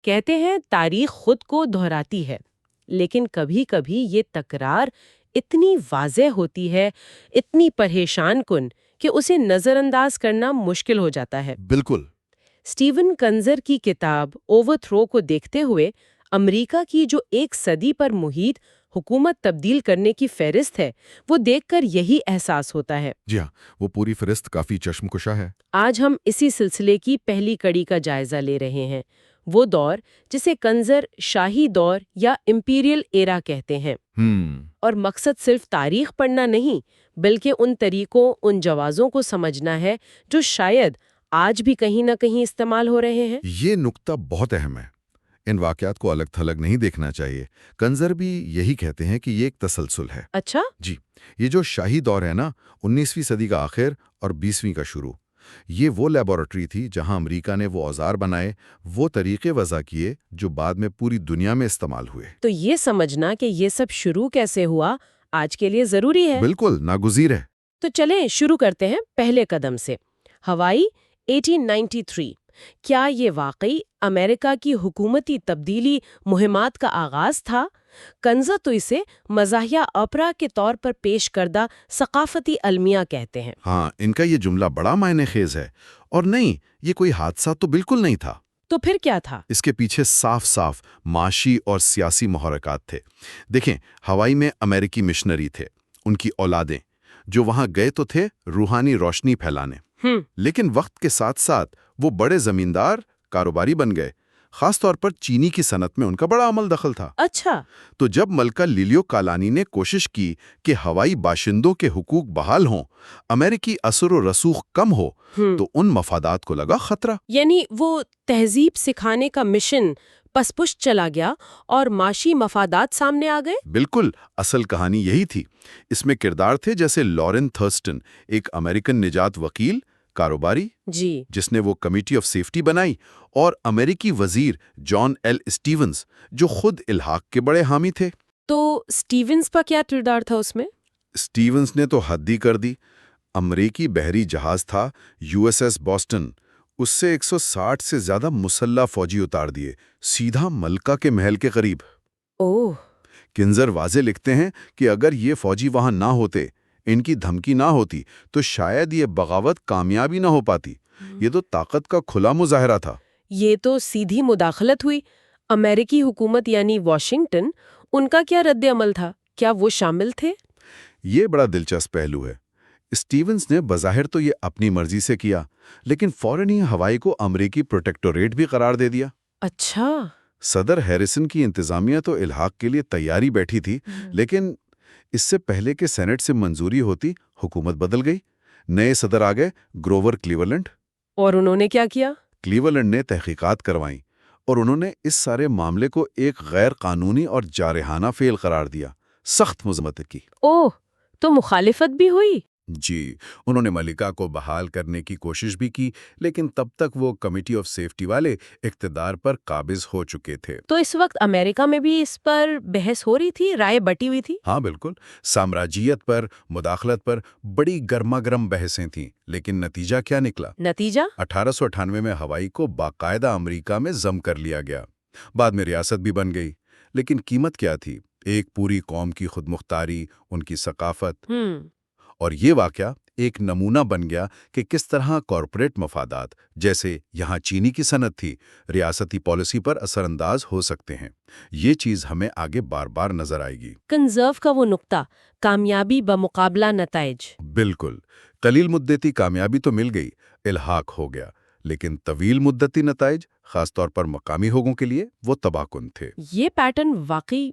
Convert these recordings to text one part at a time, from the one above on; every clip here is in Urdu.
کہتے ہیں تاریخ خود کو دہراتی ہے، لیکن کبھی کبھی یہ تکرار اتنی واضح ہوتی ہے، اتنی پریشان کن کہ اسے نظر انداز کرنا مشکل ہو جاتا ہے۔ بالکل۔ اسٹیون کنزر کی کتاب اوور تھرو کو دیکھتے ہوئے امریکا کی جو ایک صدی پر محیط حکومت تبدیل کرنے کی فہرست ہے، وہ دیکھ کر یہی احساس ہوتا ہے۔ جی ہاں، وہ پوری فہرست کافی چشم کشا ہے۔ آج ہم اسی سلسلے کی پہلی کڑی کا جائزہ لے رہے ہیں، وہ دور جسے کنزر شاہی دور یا امپیریل ایرا کہتے ہیں۔ اور مقصد صرف تاریخ پڑھنا نہیں، بلکہ ان طریقوں، ان جوازوں کو سمجھنا ہے جو شاید آج بھی کہیں نہ کہیں استعمال ہو رہے ہیں۔ یہ نقطہ بہت اہم ہے۔ ان واقعات کو الگ تھلگ نہیں دیکھنا چاہیے۔ کنزر بھی یہی کہتے ہیں کہ یہ ایک تسلسل ہے۔ اچھا؟ جی، یہ جو شاہی دور ہے نا، 19ویں صدی کا آخر اور 20ویں کا شروع، یہ وہ لیبارٹری تھی جہاں امریکہ نے وہ اوزار بنائے، وہ طریقے وضع کیے جو بعد میں پوری دنیا میں استعمال ہوئے۔ تو یہ سمجھنا کہ یہ سب شروع کیسے ہوا آج کے لیے ضروری ہے۔ بالکل ناگزیر ہے۔ تو چلیں شروع کرتے ہیں پہلے قدم سے۔ ہوائی 1893، کیا یہ واقعی امریکہ کی حکومتی تبدیلی مہمات کا آغاز تھا؟ کنزا تو اسے مزاحیہ اوپرا کے طور پر پیش کردہ ثقافتی المیہ کہتے ہیں۔ ہاں، ان کا یہ جملہ بڑا معنی خیز ہے۔ اور نہیں، یہ کوئی حادثہ تو بالکل نہیں تھا۔ تو پھر کیا تھا؟ اس کے پیچھے صاف صاف معاشی اور سیاسی محرکات تھے۔ دیکھیں، ہوائی میں امریکی مشنری تھے، ان کی اولادیں، جو وہاں گئے تو تھے روحانی روشنی پھیلانے، لیکن وقت کے ساتھ ساتھ وہ بڑے زمیندار، کاروباری بن گئے۔ خاص طور پر چینی کی صنعت میں ان کا بڑا عمل دخل تھا۔ اچھا۔ تو جب ملکہ لیلیو کالانی نے کوشش کی کہ ہوائی باشندوں کے حقوق بحال ہوں، امریکی اثر و رسوخ کم ہو، تو ان مفادات کو لگا خطرہ۔ یعنی وہ تہذیب سکھانے کا مشن پس پش چلا گیا اور معاشی مفادات سامنے آ گئے؟ بالکل، اصل کہانی یہی تھی۔ اس میں کردار تھے جیسے لارن تھرسٹن، ایک امریکن نجات وکیل، کاروباری، جی، جس نے وہ کمیٹی آف سیفٹی بنائی، اور امریکی وزیر جان ایل اسٹیونز، جو خود الحاق کے بڑے حامی تھے۔ تو اسٹیونز کا کیا کردار تھا اس میں؟ اسٹیونز نے تو حد ہی کر دی۔ امریکی بحری جہاز تھا یو ایس ایس بوسٹن، اس سے 160 سے زیادہ مسلح فوجی اتار دیے، سیدھا ملکہ کے محل کے قریب۔ اوہ! کنزر واضح لکھتے ہیں کہ اگر یہ فوجی وہاں نہ ہوتے، ان کی دھمکی نہ ہوتی، تو شاید یہ بغاوت کامیابی نہ ہو پاتی۔ یہ تو طاقت کا کھلا مظاہرہ تھا۔ یہ تو سیدھی مداخلت ہوئی۔ امریکی حکومت یعنی واشنگٹن، ان کا کیا رد عمل تھا؟ کیا وہ شامل تھے؟ یہ بڑا دلچسپ پہلو ہے۔ اسٹیونز نے بظاہر تو یہ اپنی مرضی سے کیا، لیکن فوراً ہی ہوائی کو امریکی پروٹیکٹوریٹ بھی قرار دے دیا۔ اچھا۔ صدر ہیریسن کی انتظامیہ تو الحاق کے لیے تیاری بیٹھی تھی، لیکن اس سے پہلے کہ سینٹ سے منظوری ہوتی، حکومت بدل گئی۔ نئے صدر آ گئے، گروور کلیولینڈ۔ اور انہوں نے کیا کیا؟ کلیولینڈ نے تحقیقات کروائیں، اور انہوں نے اس سارے معاملے کو ایک غیر قانونی اور جارحانہ فعل قرار دیا، سخت مذمت کی۔ اوہ، تو مخالفت بھی ہوئی؟ جی، انہوں نے ملکہ کو بحال کرنے کی کوشش بھی کی، لیکن تب تک وہ کمیٹی آف سیفٹی والے اقتدار پر قابض ہو چکے تھے۔ تو اس وقت امریکہ میں بھی اس پر بحث ہو رہی تھی، رائے بٹی ہوئی تھی؟ ہاں بالکل، سامراجیت پر، مداخلت پر بڑی گرما گرم بحثیں تھیں، لیکن نتیجہ کیا نکلا؟ نتیجہ؟ 1898 میں ہوائی کو باقاعدہ امریکہ میں ضم کر لیا گیا، بعد میں ریاست بھی بن گئی، لیکن قیمت کیا تھی؟ ایک پوری قوم کی خود مختاری، ان کی ثقافت۔ اور یہ واقعہ ایک نمونہ بن گیا کہ کس طرح کارپوریٹ مفادات، جیسے یہاں چینی کی صنعت تھی، ریاستی پالیسی پر اثر انداز ہو سکتے ہیں۔ یہ چیز ہمیں آگے بار بار نظر آئے گی۔ کنزرو کا وہ نقطہ، کامیابی بمقابلہ نتائج۔ بالکل، قلیل مدتی کامیابی تو مل گئی، الحاق ہو گیا، لیکن طویل مدتی نتائج، خاص طور پر مقامی لوگوں کے لیے، وہ تباہ کن تھے۔ یہ پیٹرن واقعی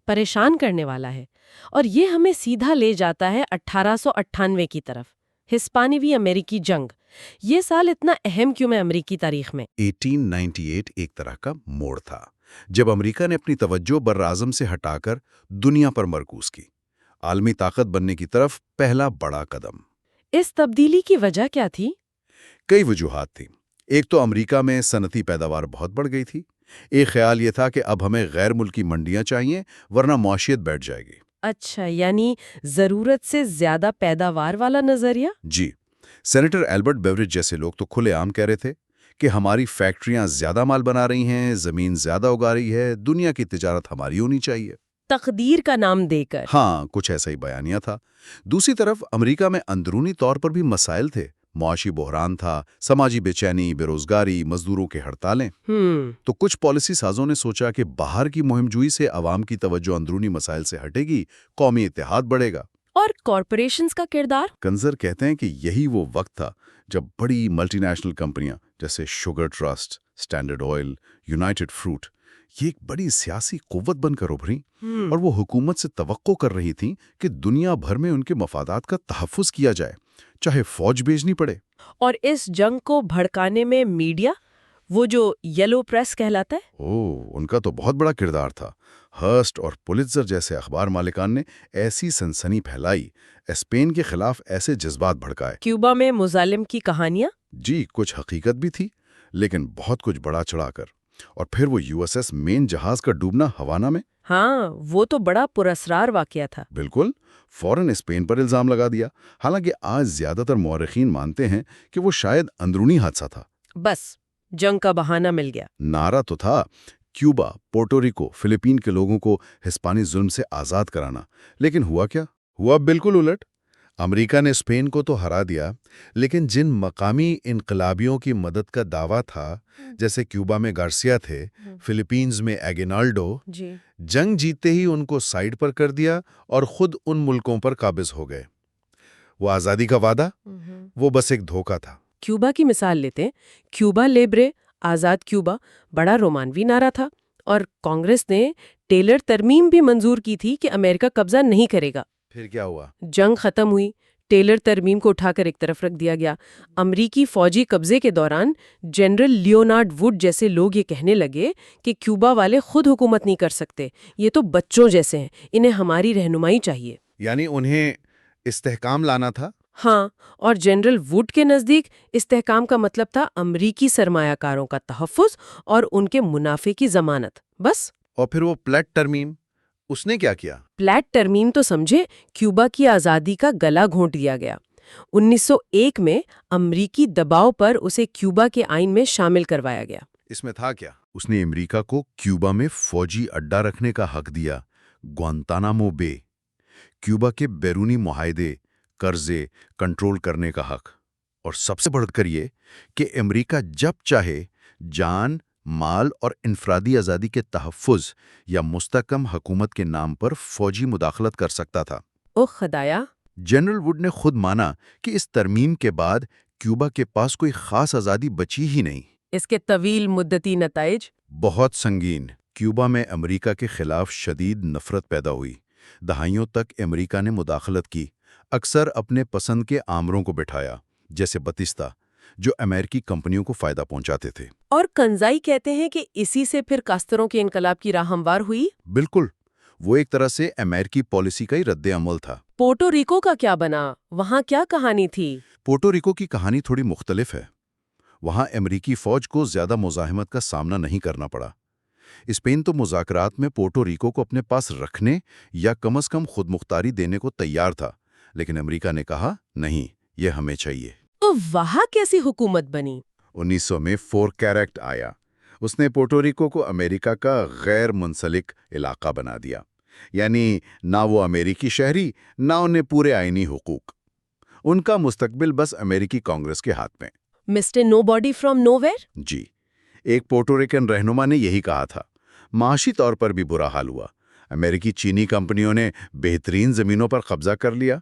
پریشان کرنے والا ہے، اور یہ ہمیں سیدھا لے جاتا ہے 1898 کی طرف، ہسپانوی امریکی جنگ۔ یہ سال اتنا اہم کیوں ہے امریکی تاریخ میں؟ 1898 ایک طرح کا موڑ تھا، جب امریکہ نے اپنی توجہ براعظم سے ہٹا کر دنیا پر مرکوز کی، عالمی طاقت بننے کی طرف پہلا بڑا قدم۔ اس تبدیلی کی وجہ کیا تھی؟ کئی وجوہات تھیں۔ ایک تو امریکہ میں صنعتی پیداوار بہت بڑھ گئی تھی۔ ایک خیال یہ تھا کہ اب ہمیں غیر ملکی منڈیاں چاہیے، ورنہ معیشت بیٹھ جائے گی۔ اچھا، یعنی ضرورت سے زیادہ پیداوار والا نظریہ؟ جی، سینیٹر البرٹ بیوریج جیسے لوگ تو کھلے عام کہہ رہے تھے کہ ہماری فیکٹریاں زیادہ مال بنا رہی ہیں، زمین زیادہ اگا رہی ہے، دنیا کی تجارت ہماری ہونی چاہیے۔ تقدیر کا نام دے کر۔ ہاں، کچھ ایسا ہی بیانیہ تھا۔ دوسری طرف امریکہ میں اندرونی طور پر بھی مسائل تھے۔ معاشی بحران تھا، سماجی بے چینی، بے روزگاری، مزدوروں کی ہڑتالیں۔ تو کچھ پالیسی سازوں نے سوچا کہ باہر کی مہم جوئی سے عوام کی توجہ اندرونی مسائل سے ہٹے گی، قومی اتحاد بڑھے گا۔ اور کارپوریشنز کا کردار؟ کنزر کہتے ہیں کہ یہی وہ وقت تھا جب بڑی ملٹی نیشنل کمپنیاں جیسے sugar trust, standard oil, United fruit, یہ ایک بڑی سیاسی قوت بن کر ابھریں اور وہ حکومت سے توقع کر رہی تھیں کہ دنیا بھر میں ان کے مفادات کا تحفظ کیا جائے، چاہے فوج بھیجنی پڑے۔ اور اس جنگ کو بھڑکانے میں میڈیا، وہ جو یلو پریس کہلاتا ہے؟ ان کا تو بہت بڑا کردار تھا۔ ہرسٹ اور پولیٹزر جیسے اخبار مالکان نے ایسی سنسنی پھیلائی، اسپین کے خلاف ایسے جذبات بھڑکائے۔ کیوبا میں مظالم کی کہانیاں؟ جی، کچھ حقیقت بھی تھی، لیکن بہت کچھ بڑا چڑھا کر۔ اور پھر وہ USS مین جہاز کا ڈوبنا ہوانا میں۔ ہاں، وہ تو بڑا پراسرار واقعہ تھا۔ بالکل، فوراً اسپین پر الزام لگا دیا، حالانکہ آج زیادہ تر مورخین مانتے ہیں کہ وہ شاید اندرونی حادثہ تھا۔ بس جنگ کا بہانہ مل گیا۔ نعرہ تو تھا کیوبا، پورٹو ریکو، فلپین کے لوگوں کو ہسپانی ظلم سے آزاد کرانا، لیکن ہوا کیا؟ ہوا بالکل الٹ۔ امریکہ نے اسپین کو تو ہرا دیا، لیکن جن مقامی انقلابیوں کی مدد کا دعویٰ تھا، جیسے کیوبا میں گارسیا تھے، فلپینز میں ایگینالڈو، جنگ جیتے ہی ان کو سائیڈ پر کر دیا اور خود ان ملکوں پر قابض ہو گئے۔ وہ آزادی کا وعدہ، وہ بس ایک دھوکہ تھا۔ کیوبا کی مثال لیتے ہیں، کیوبا لیبرے، آزاد کیوبا، بڑا رومانوی نعرہ تھا، اور کانگریس نے ٹیلر ترمیم بھی منظور کی تھی کہ امریکہ قبضہ نہیں کرے گا۔ پھر کیا ہوا؟ جنگ ختم ہوئی، ٹیلر ترمیم کو اٹھا کر ایک طرف رکھ دیا گیا۔ امریکی فوجی قبضے کے دوران جنرل لیونارڈ ووڈ جیسے لوگ یہ کہنے لگے کہ کیوبا والے خود حکومت نہیں کر سکتے، یہ تو بچوں جیسے ہیں، انہیں ہماری رہنمائی چاہیے۔ یعنی انہیں استحکام لانا تھا؟ ہاں، اور جنرل ووڈ کے نزدیک استحکام کا مطلب تھا امریکی سرمایہ کاروں کا تحفظ اور ان کے منافع کی ضمانت، بس۔ اور پھر وہ پلیٹ ترمیم، اس نے کیا کیا؟ پلیٹ ترمیم تو سمجھے کیوبا کی آزادی کا گلا گھونٹ دیا گیا۔ 1901 میں امریکی دباؤ پر اسے کیوبا کے آئین میں شامل کروایا گیا۔ اس میں تھا کیا؟ اس نے امریکہ کو کیوبا میں فوجی اڈا رکھنے کا حق دیا، گوانتانامو بے، کیوبا کے بیرونی معاہدے، قرضے کنٹرول کرنے کا حق، اور سب سے بڑھ کر یہ کہ امریکہ جب چاہے جان، مال اور انفرادی آزادی کے تحفظ یا مستحکم حکومت کے نام پر فوجی مداخلت کر سکتا تھا۔ او خدایا! جنرل ووڈ نے خود مانا کہ اس ترمیم کے بعد کیوبا کے پاس کوئی خاص آزادی بچی ہی نہیں۔ اس کے طویل مدتی نتائج؟ بہت سنگین۔ کیوبا میں امریکہ کے خلاف شدید نفرت پیدا ہوئی۔ دہائیوں تک امریکہ نے مداخلت کی، اکثر اپنے پسند کے آمروں کو بٹھایا، جیسے بتیستہ، جو امریکی کمپنیوں کو فائدہ پہنچاتے تھے۔ اور کنزائی کہتے ہیں کہ اسی سے پھر کاستروں کے انقلاب کی راہ ہموار ہوئی؟ بالکل، وہ ایک طرح سے امریکی پالیسی کا ہی رد عمل تھا۔ پورٹو ریکو کا کیا بنا؟ وہاں کیا کہانی تھی؟ پورٹو ریکو کی کہانی تھوڑی مختلف ہے۔ وہاں امریکی فوج کو زیادہ مزاحمت کا سامنا نہیں کرنا پڑا۔ اسپین تو مذاکرات میں پورٹو ریکو کو اپنے پاس رکھنے یا کم از کم خود مختاری دینے کو تیار تھا، لیکن امریکہ نے کہا نہیں، یہ ہمیں چاہیے۔ تو وہاں کیسی حکومت بنی؟ 1900 میں فورکیر ایکٹ آیا۔ اس نے پورٹو ریکو کو امریکہ کا غیر منسلک علاقہ بنا دیا، یعنی نہ وہ امریکی شہری، نہ انہیں پورے آئینی حقوق۔ ان کا مستقبل بس امریکی کانگریس کے ہاتھ میں۔ Mister nobody from nowhere? جی، ایک پورٹو ریکن رہنما نے یہی کہا تھا۔ معاشی طور پر بھی برا حال ہوا۔ امریکی چینی کمپنیوں نے بہترین زمینوں پر قبضہ کر لیا،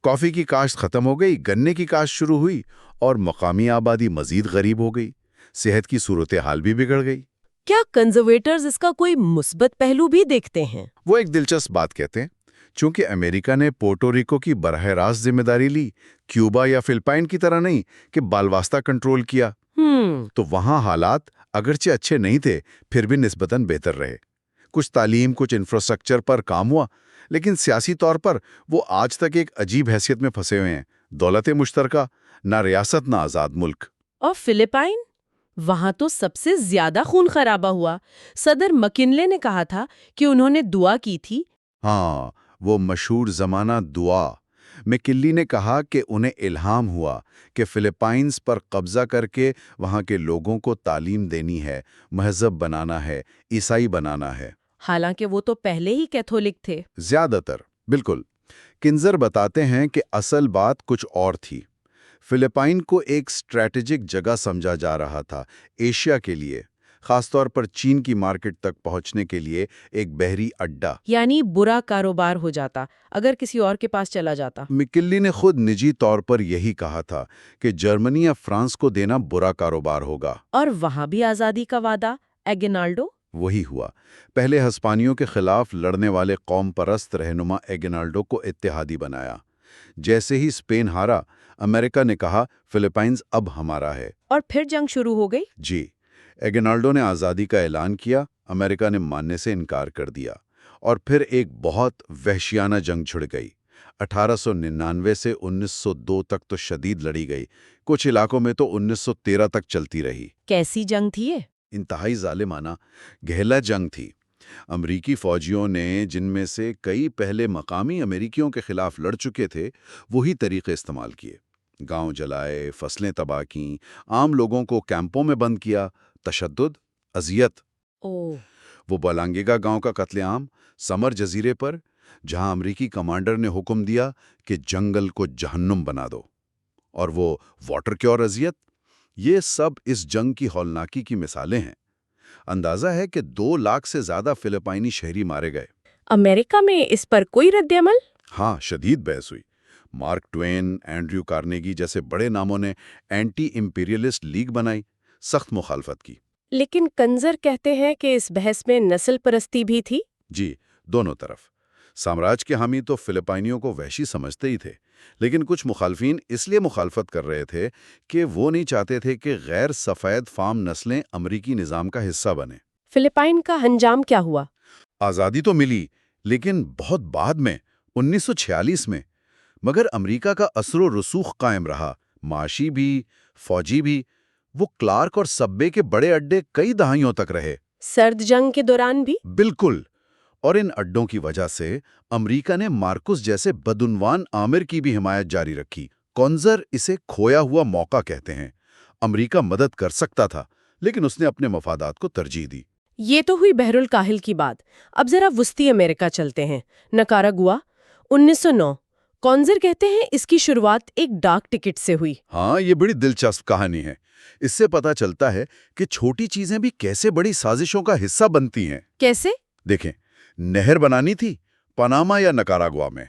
کافی کی کاشت ختم ہو گئی، گنے کی کاشت شروع ہوئی، اور مقامی آبادی مزید غریب ہو گئی۔ صحت کی صورتحال بھی بگڑ گئی۔ کیا کنزرویٹرز اس کا کوئی مثبت پہلو بھی دیکھتے ہیں؟ وہ ایک دلچسپ بات کہتے ہیں، چونکہ امریکہ نے پورٹو ریکو کی براہ راست ذمہ داری لی، کیوبا یا فلپائن کی طرح نہیں کہ بالواسطہ کنٹرول کیا، تو وہاں حالات اگرچہ اچھے نہیں تھے، پھر بھی نسبتاً بہتر رہے۔ کچھ تعلیم، کچھ انفراسٹرکچر پر کام ہوا، لیکن سیاسی طور پر وہ آج تک ایک عجیب حیثیت میں پھنسے ہوئے ہیں، دولت مشترکہ، نہ ریاست نہ آزاد ملک۔ اور فلپائن؟ وہاں تو سب سے زیادہ خون خرابہ ہوا۔ صدر مکنلے نے کہا تھا کہ انہوں نے دعا کی تھی۔ ہاں، وہ مشہور زمانہ دعا۔ میککنلی نے کہا کہ انہیں الہام ہوا کہ فلپائنز پر قبضہ کر کے وہاں کے لوگوں کو تعلیم دینی ہے، مہذب بنانا ہے، عیسائی بنانا ہے۔ حالانکہ وہ تو پہلے ہی کیتھولک تھے۔ زیادہ تر، بالکل۔ کنزر بتاتے ہیں کہ اصل بات کچھ اور تھی۔ فلپائن کو ایک اسٹریٹجک جگہ سمجھا جا رہا تھا، ایشیا کے لیے، خاص طور پر چین کی مارکیٹ تک پہنچنے کے لیے ایک بحری اڈا۔ یعنی برا کاروبار ہو جاتا اگر کسی اور کے پاس چلا جاتا۔ میککنلی نے خود نجی طور پر یہی کہا تھا کہ جرمنی یا فرانس کو دینا برا کاروبار ہوگا۔ اور وہاں بھی آزادی کا وعدہ، ایگنالڈو؟ وہی ہوا۔ پہلے ہسپانیوں کے خلاف لڑنے والے قوم پرست رہنما ایگنالڈو کو اتحادی بنایا۔ جیسے ہی اسپین ہارا، امریکہ نے کہا فلپائنز اب ہمارا ہے۔ اور پھر جنگ شروع ہو گئی؟ جی، ایگنالڈو نے آزادی کا اعلان کیا، امریکہ نے ماننے سے انکار کر دیا، اور پھر ایک بہت وحشیانہ جنگ چھڑ گئی۔ 1899 سے 1902 تک تو شدید لڑی گئی، کچھ علاقوں میں تو 1913 تک چلتی رہی۔ کیسی جنگ تھی یہ؟ انتہائی ظالمانہ، گہلا جنگ تھی۔ امریکی فوجیوں نے، جن میں سے کئی پہلے مقامی امریکیوں کے خلاف لڑ چکے تھے، وہی طریقے استعمال کیے۔ گاؤں جلائے، فصلیں تباہ کیں، عام لوگوں کو کیمپوں میں بند کیا، تشدد، اذیت۔ وہ بلانگیگا گاؤں کا قتل عام، سمر جزیرے پر، جہاں امریکی کمانڈر نے حکم دیا کہ جنگل کو جہنم بنا دو، اور وہ واٹر کیور اذیت، یہ سب اس جنگ کی ہولناکی کی مثالیں ہیں۔ اندازہ ہے کہ 2 لاکھ سے زیادہ فلپائنی شہری مارے گئے۔ امریکہ میں اس پر کوئی رد عمل؟ ہاں، شدید بحث ہوئی۔ مارک ٹوین، اینڈریو کارنیگی جیسے بڑے ناموں نے اینٹی امپیریلسٹ لیگ بنائی، سخت مخالفت کی۔ لیکن کنزر کہتے ہیں کہ اس بحث میں نسل پرستی بھی تھی۔ جی، دونوں طرف۔ سامراج کے حامی تو فلپائنیوں کو وحشی سمجھتے ہی تھے، لیکن کچھ مخالفین اس لیے مخالفت کر رہے تھے کہ وہ نہیں چاہتے تھے کہ غیر سفید فام نسلیں امریکی نظام کا حصہ بنیں۔ فلپائن کا انجام کیا ہوا؟ آزادی تو ملی، لیکن بہت بعد میں، 1946 میں۔ مگر امریکہ کا اثر و رسوخ قائم رہا، معاشی بھی، فوجی بھی۔ وہ کلارک اور سبوے کے بڑے اڈے کئی دہائیوں تک رہے۔ سرد جنگ کے دوران بھی؟ بالکل۔ اور ان اڈوں کی وجہ سے امریکہ نے مارکوس جیسے بدعنوان آمر کی بھی حمایت جاری رکھی۔ کنزر اسے کھویا ہوا موقع کہتے ہیں۔ امریکہ مدد کر سکتا تھا، لیکن اس نے اپنے مفادات کو ترجیح دی۔ یہ تو ہوئی بحر الکاہل کی بات۔ اب ذرا وسطی امریکہ چلتے ہیں۔ نکاراگوا، 1909۔ کنزر کہتے ہیں اس کی شروعات ایک ڈاک ٹکٹ سے ہوئی۔ ہاں، یہ بڑی دلچسپ کہانی ہے۔ اس سے پتہ چلتا ہے کہ چھوٹی چیزیں بھی کیسے بڑی سازشوں کا حصہ بنتی ہیں۔ کیسے؟ دیکھیں، نہر بنانی تھی پاناما یا نکاراگوا میں۔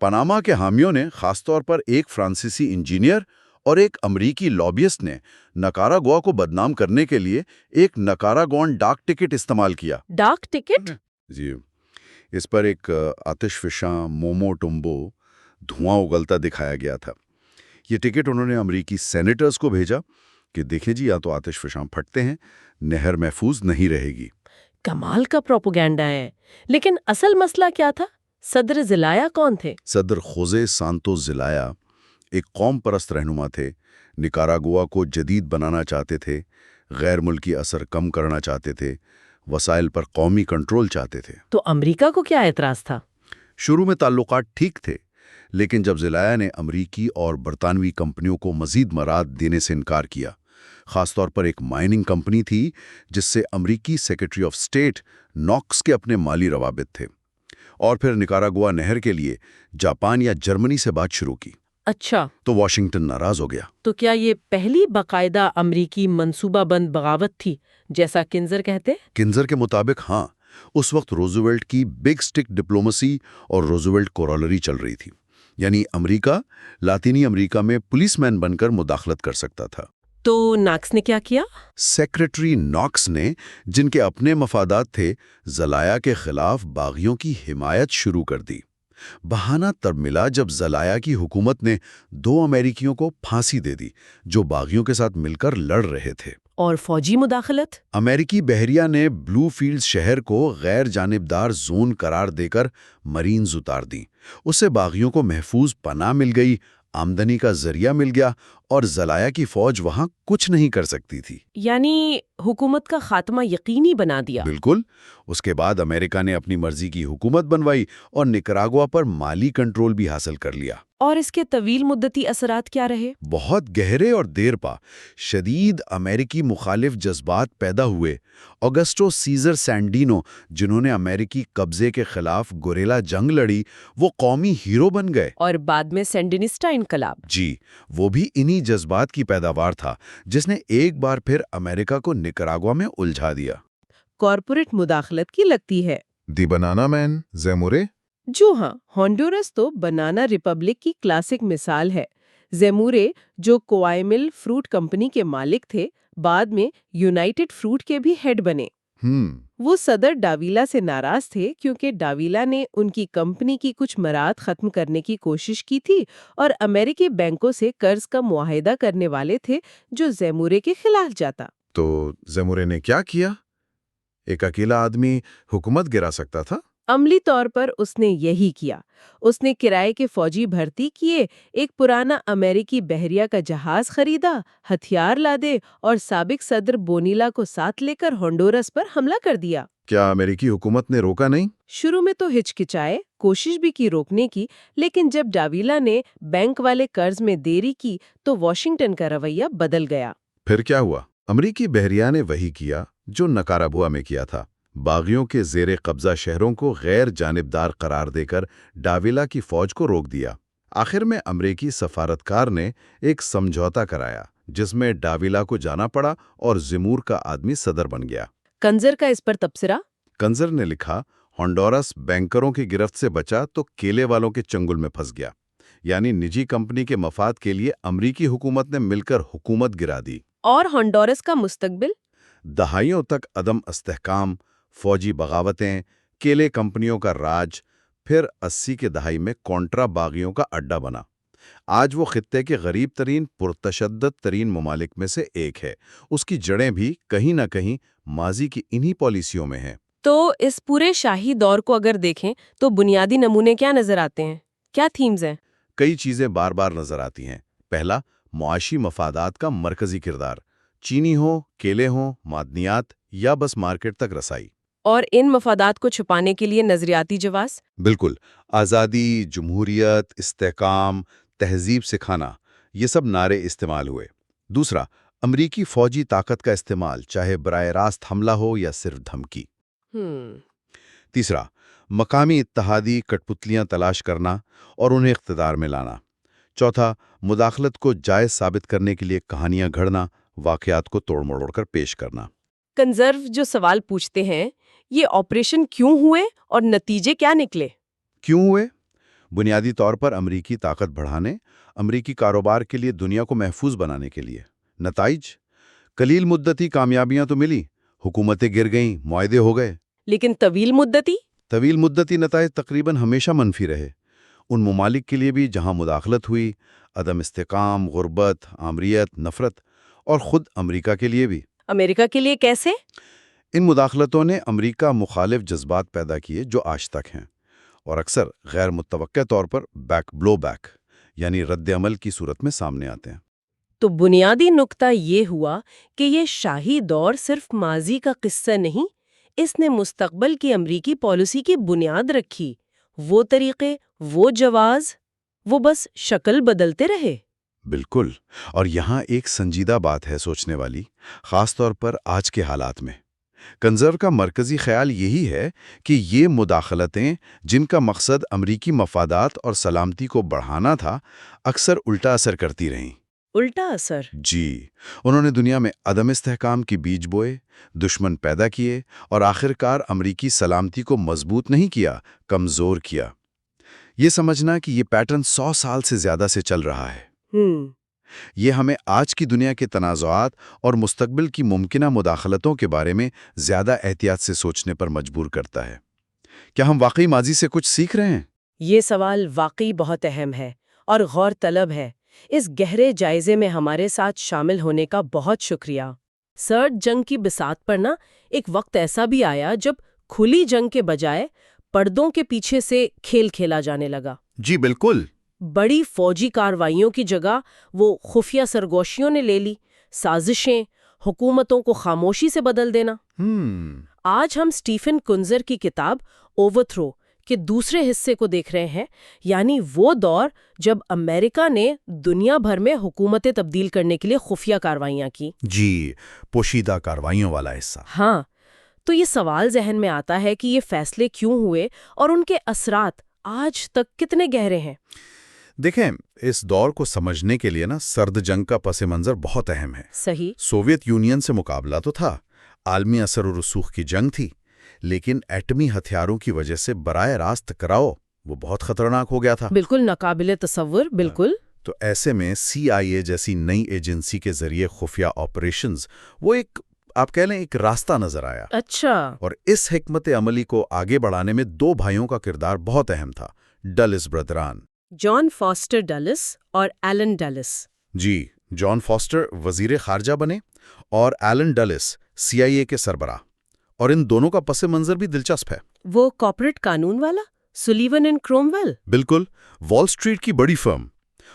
پاناما کے حامیوں نے، خاص طور پر ایک فرانسیسی انجینئر اور ایک امریکی لابیسٹ نے، نکاراگوا کو بدنام کرنے کے لیے ایک نکاراگوان ڈاک ٹکٹ استعمال کیا۔ ڈاک ٹکٹ؟ جی، اس پر ایک آتش فشاں مومو ٹمبو دھواں اگلتا دکھایا گیا تھا۔ یہ ٹکٹ انہوں نے امریکی سینیٹرز کو بھیجا کہ دیکھیں جی، یا تو آتش فشاں پھٹتے ہیں، نہر محفوظ نہیں رہے گی۔ کمال کا پروپیگنڈا ہے۔ لیکن اصل مسئلہ کیا تھا؟ صدر زلایا کون تھے؟ صدر خوزے سانتوس زلایا ایک قوم پرست رہنما تھے، نکاراگوا کو جدید بنانا چاہتے تھے، غیر ملکی اثر کم کرنا چاہتے تھے، وسائل پر قومی کنٹرول چاہتے تھے۔ تو امریکہ کو کیا اعتراض تھا؟ شروع میں تعلقات ٹھیک تھے، لیکن جب زلایا نے امریکی اور برطانوی کمپنیوں کو مزید مراد دینے سے انکار کیا، خاص طور پر ایک مائننگ کمپنی تھی جس سے امریکی سیکرٹری آف اسٹیٹ ناکس کے اپنے مالی روابط تھے، اور پھر نکاراگوا نہر کے لیے جاپان یا جرمنی سے بات شروع کی۔ اچھا، تو واشنگٹن ناراض ہو گیا۔ تو کیا یہ پہلی باقاعدہ امریکی منصوبہ بند بغاوت تھی جیسا کنزر کہتے؟ کنزر کے مطابق ہاں، اس وقت روزویلٹ کی بگ سٹک ڈپلومسی اور روزویلٹ کورالری چل رہی تھی، یعنی امریکہ لاطینی امریکہ میں پولیس مین بن کر مداخلت کر سکتا تھا۔ تو ناکس نے کیا کیا؟ سیکرٹری ناکس نے، جن کے اپنے مفادات تھے، زلایا کے خلاف باغیوں کی حمایت شروع کر دی۔ بہانہ تب ملا جب زلایا کی حکومت نے 2 امریکیوں کو پھانسی دے دی جو باغیوں کے ساتھ مل کر لڑ رہے تھے۔ اور فوجی مداخلت؟ امریکی بحریہ نے بلو فیلڈز شہر کو غیر جانبدار زون قرار دے کر مرینز اتار دیں۔ اسے باغیوں کو محفوظ پناہ مل گئی، آمدنی کا ذریعہ مل گیا، اور زلایا کی فوج وہاں کچھ نہیں کر سکتی تھی۔ یعنی حکومت کا خاتمہ یقینی بنا دیا۔ بالکل۔ اس کے بعد امریکہ نے اپنی مرضی کی حکومت بنوائی اور نکاراگوا پر مالی کنٹرول بھی حاصل کر لیا۔ اور اس کے طویل مدتی اثرات کیا رہے؟ بہت گہرے اور دیر پا شدید امریکی مخالف جذبات پیدا ہوئے۔ آگسٹو سیزر سینڈینو، جنہوں نے امریکی قبضے کے خلاف گوریلا جنگ لڑی، وہ قومی ہیرو بن گئے۔ اور بعد میں سینڈینسٹا انقلاب؟ جی، وہ بھی انہی جذبات کی پیداوار تھا، جس نے ایک بار پھر امریکہ کو نکراگوا میں الجھا دیا۔ کارپوریٹ مداخلت کی لگتی ہے۔ دی بنانا مین، زیمورے؟ جو ہاں، ہونڈورس تو بنانا ریپبلک کی کلاسک مثال ہے۔ زیمورے، جو کوائمل فروٹ کمپنی کے مالک تھے، بعد میں یونائٹڈ فروٹ کے بھی ہیڈ بنے۔ وہ صدر ڈاویلا سے ناراض تھے کیونکہ ڈاویلا نے ان کی کمپنی کی کچھ مراعات ختم کرنے کی کوشش کی تھی اور امریکی بینکوں سے قرض کا معاہدہ کرنے والے تھے جو زیمورے کے خلاف جاتا۔ تو زیمورے نے کیا کیا؟ ایک اکیلا آدمی حکومت گرا سکتا تھا؟ عملی طور پر اس نے یہی کیا۔ اس نے کرائے کے فوجی بھرتی کیے، ایک پرانا امریکی بحریہ کا جہاز خریدا، ہتھیار لادے اور سابق صدر بونیلا کو ساتھ لے کر ہونڈورس پر حملہ کر دیا۔ کیا امریکی حکومت نے روکا نہیں؟ شروع میں تو ہچکچائے، کوشش بھی کی روکنے کی، لیکن جب ڈاویلا نے بینک والے قرض میں دیری کی تو واشنگٹن کا رویہ بدل گیا۔ پھر کیا ہوا؟ امریکی بحریہ نے وہی کیا جو نکارگوا میں کیا تھا۔ باغیوں کے زیر قبضہ شہروں کو غیر جانبدار قرار دے کر ڈاویلا کی فوج کو روک دیا۔ آخر میں امریکی سفارتکار نے ایک سمجھوتا کرایا جس میں ڈاویلا کو جانا پڑا اور زیمور کا آدمی صدر بن گیا۔ کنزر کا اس پر تبصرہ؟ کنزر نے لکھا، ہونڈورس بینکروں کی گرفت سے بچا تو کیلے والوں کے چنگل میں پھنس گیا، یعنی نجی کمپنی کے مفاد کے لیے امریکی حکومت نے مل کر حکومت گرا دی۔ اور ہونڈورس کا مستقبل؟ دہائیوں تک عدم استحکام، فوجی بغاوتیں، کیلے کمپنیوں کا راج، پھر 80 کے دہائی میں کونٹرا باغیوں کا اڈا بنا۔ آج وہ خطے کے غریب ترین پرتشدد ترین ممالک میں سے ایک ہے۔ اس کی جڑیں بھی کہیں نہ کہیں ماضی کی انہی پالیسیوں میں ہیں۔ تو اس پورے شاہی دور کو اگر دیکھیں تو بنیادی نمونے کیا نظر آتے ہیں؟ کیا تھیمز ہیں؟ کئی چیزیں بار بار نظر آتی ہیں۔ پہلا، معاشی مفادات کا مرکزی کردار، چینی ہو، کیلے ہوں، معدنیات یا بس مارکیٹ تک رسائی۔ اور ان مفادات کو چھپانے کے لیے نظریاتی جواز؟ بالکل، آزادی، جمہوریت، استحکام، تہذیب سکھانا، یہ سب نعرے استعمال ہوئے۔ دوسرا، امریکی فوجی طاقت کا استعمال، چاہے براہ راست حملہ ہو یا صرف دھمکی۔ تیسرا، مقامی اتحادی کٹ پتلیاں تلاش کرنا اور انہیں اقتدار میں لانا۔ چوتھا، مداخلت کو جائز ثابت کرنے کے لیے کہانیاں گھڑنا، واقعات کو توڑ مروڑ کر پیش کرنا۔ کنزرو جو سوال پوچھتے ہیں، یہ آپریشن کیوں ہوئے اور نتیجے کیا نکلے؟ کیوں ہوئے؟ بنیادی طور پر امریکی طاقت بڑھانے، امریکی کاروبار کے لیے دنیا کو محفوظ بنانے کے لیے۔ نتائج؟ قلیل مدتی کامیابیاں تو ملی، حکومتیں گر گئیں، معاہدے ہو گئے۔ لیکن طویل مدتی؟ طویل مدتی نتائج تقریباً ہمیشہ منفی رہے۔ ان ممالک کے لیے بھی جہاں مداخلت ہوئی، عدم استحکام، غربت، آمریت، نفرت، اور خود امریکہ کے لیے بھی۔ امریکہ کے لیے کیسے؟ ان مداخلتوں نے امریکہ مخالف جذبات پیدا کیے جو آج تک ہیں، اور اکثر غیر متوقع طور پر بلو بیک یعنی رد عمل کی صورت میں سامنے آتے ہیں۔ تو بنیادی نقطہ یہ ہوا کہ یہ شاہی دور صرف ماضی کا قصہ نہیں، اس نے مستقبل کی امریکی پالیسی کی بنیاد رکھی۔ وہ طریقے، وہ جواز، وہ بس شکل بدلتے رہے۔ بالکل، اور یہاں ایک سنجیدہ بات ہے سوچنے والی، خاص طور پر آج کے حالات میں۔ کنزرو کا مرکزی خیال یہی ہے کہ یہ مداخلتیں، جن کا مقصد امریکی مفادات اور سلامتی کو بڑھانا تھا، اکثر الٹا اثر کرتی رہیں۔ الٹا اثر؟ جی، انہوں نے دنیا میں عدم استحکام کی بیج بوئے، دشمن پیدا کیے اور آخرکار امریکی سلامتی کو مضبوط نہیں کیا، کمزور کیا۔ یہ سمجھنا کہ یہ پیٹرن 100 سال سے زیادہ سے چل رہا ہے، یہ ہمیں آج کی دنیا کے تنازعات اور مستقبل کی ممکنہ مداخلتوں کے بارے میں زیادہ احتیاط سے سوچنے پر مجبور کرتا ہے۔ کیا ہم واقعی ماضی سے کچھ سیکھ رہے ہیں؟ یہ سوال واقعی بہت اہم ہے اور غور طلب ہے۔ اس گہرے جائزے میں ہمارے ساتھ شامل ہونے کا بہت شکریہ۔ سرد جنگ کی بساط پر ایک وقت ایسا بھی آیا جب کھلی جنگ کے بجائے پردوں کے پیچھے سے کھیل کھیلا جانے لگا۔ جی بالکل۔ بڑی فوجی کارروائیوں کی جگہ وہ خفیہ سرگوشیوں نے لے لی، سازشیں، حکومتوں کو خاموشی سے بدل دینا۔ آج ہم سٹیفن کنزر کی کتاب اوورتھرو کہ دوسرے حصے کو دیکھ رہے ہیں، یعنی وہ دور جب امریکہ نے دنیا بھر میں حکومتیں تبدیل کرنے کے لیے خفیہ کارروائیاں کی۔ جی، پوشیدہ کارروائیوں والا حصہ۔ ہاں، تو یہ سوال ذہن میں آتا ہے کہ یہ فیصلے کیوں ہوئے اور ان کے اثرات آج تک کتنے گہرے ہیں؟ دیکھیں، اس دور کو سمجھنے کے لیے سرد جنگ کا پس منظر بہت اہم ہے۔ صحیح۔ سوویت یونین سے مقابلہ تو تھا، عالمی اثر و رسوخ کی جنگ تھی، لیکن ایٹمی ہتھیاروں کی وجہ سے براہ راست ٹکراؤ وہ بہت خطرناک ہو گیا تھا۔ بالکل ناقابل تصور، بالکل۔ تو ایسے میں CIA جیسی نئی ایجنسی کے ذریعے خفیہ آپریشنز وہ آپ کہہ لیں ایک راستہ نظر آیا۔ اچھا۔ اور اس حکمت عملی کو آگے بڑھانے میں دو بھائیوں کا کردار بہت اہم تھا، ڈلس برادران۔ جان فاسٹر ڈلس اور ایلن ڈلس۔ جی، جان فاسٹر وزیر خارجہ بنے اور ایلن ڈلس CIA کے سربراہ، اور ان دونوں کا پس منظر بھی دلچسپ ہے۔ وہ کارپوریٹ قانون والا سولیون اینڈ کرومویل؟ بالکل، وال سٹریٹ کی بڑی فرم،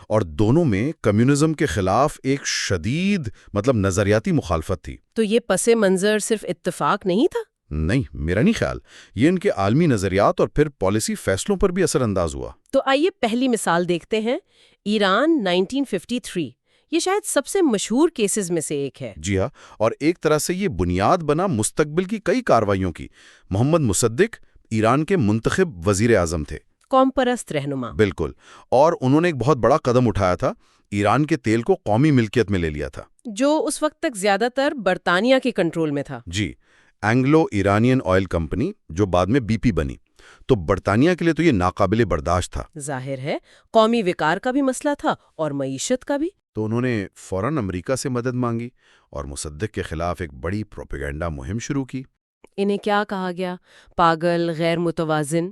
اور دونوں میں کمیونزم کے خلاف ایک شدید نظریاتی مخالفت تھی۔ تو یہ پس منظر صرف اتفاق نہیں تھا؟ نہیں، میرا نہیں خیال، یہ ان کے عالمی نظریات اور پھر پالیسی فیصلوں پر بھی اثر انداز ہوا۔ تو آئیے پہلی مثال دیکھتے ہیں، ایران 1953۔ یہ شاید سب سے مشہور کیسز میں سے ایک ہے۔ جی ہاں، اور ایک طرح سے یہ بنیاد بنا مستقبل کی کئی کارروائیوں کی۔ محمد مصدق ایران کے منتخب وزیر اعظم تھے، قوم پرست رہنما۔ بالکل، اور انہوں نے ایک بہت بڑا قدم اٹھایا تھا، ایران کے تیل کو قومی ملکیت میں لے لیا تھا، جو اس وقت تک زیادہ تر برطانیہ کے کنٹرول میں تھا۔ جی، اینگلو ایرانین آئل کمپنی، جو بعد میں BP بنی۔ تو برطانیہ کے لیے تو یہ ناقابل برداشت تھا۔ ظاہر ہے، قومی وقار کا بھی مسئلہ تھا اور معیشت کا بھی۔ تو انہوں نے فوراً امریکہ سے مدد مانگی اور مصدق کے خلاف ایک بڑی پروپیگنڈا مہم شروع کی۔ انہیں کیا کہا گیا؟ پاگل، غیر متوازن؟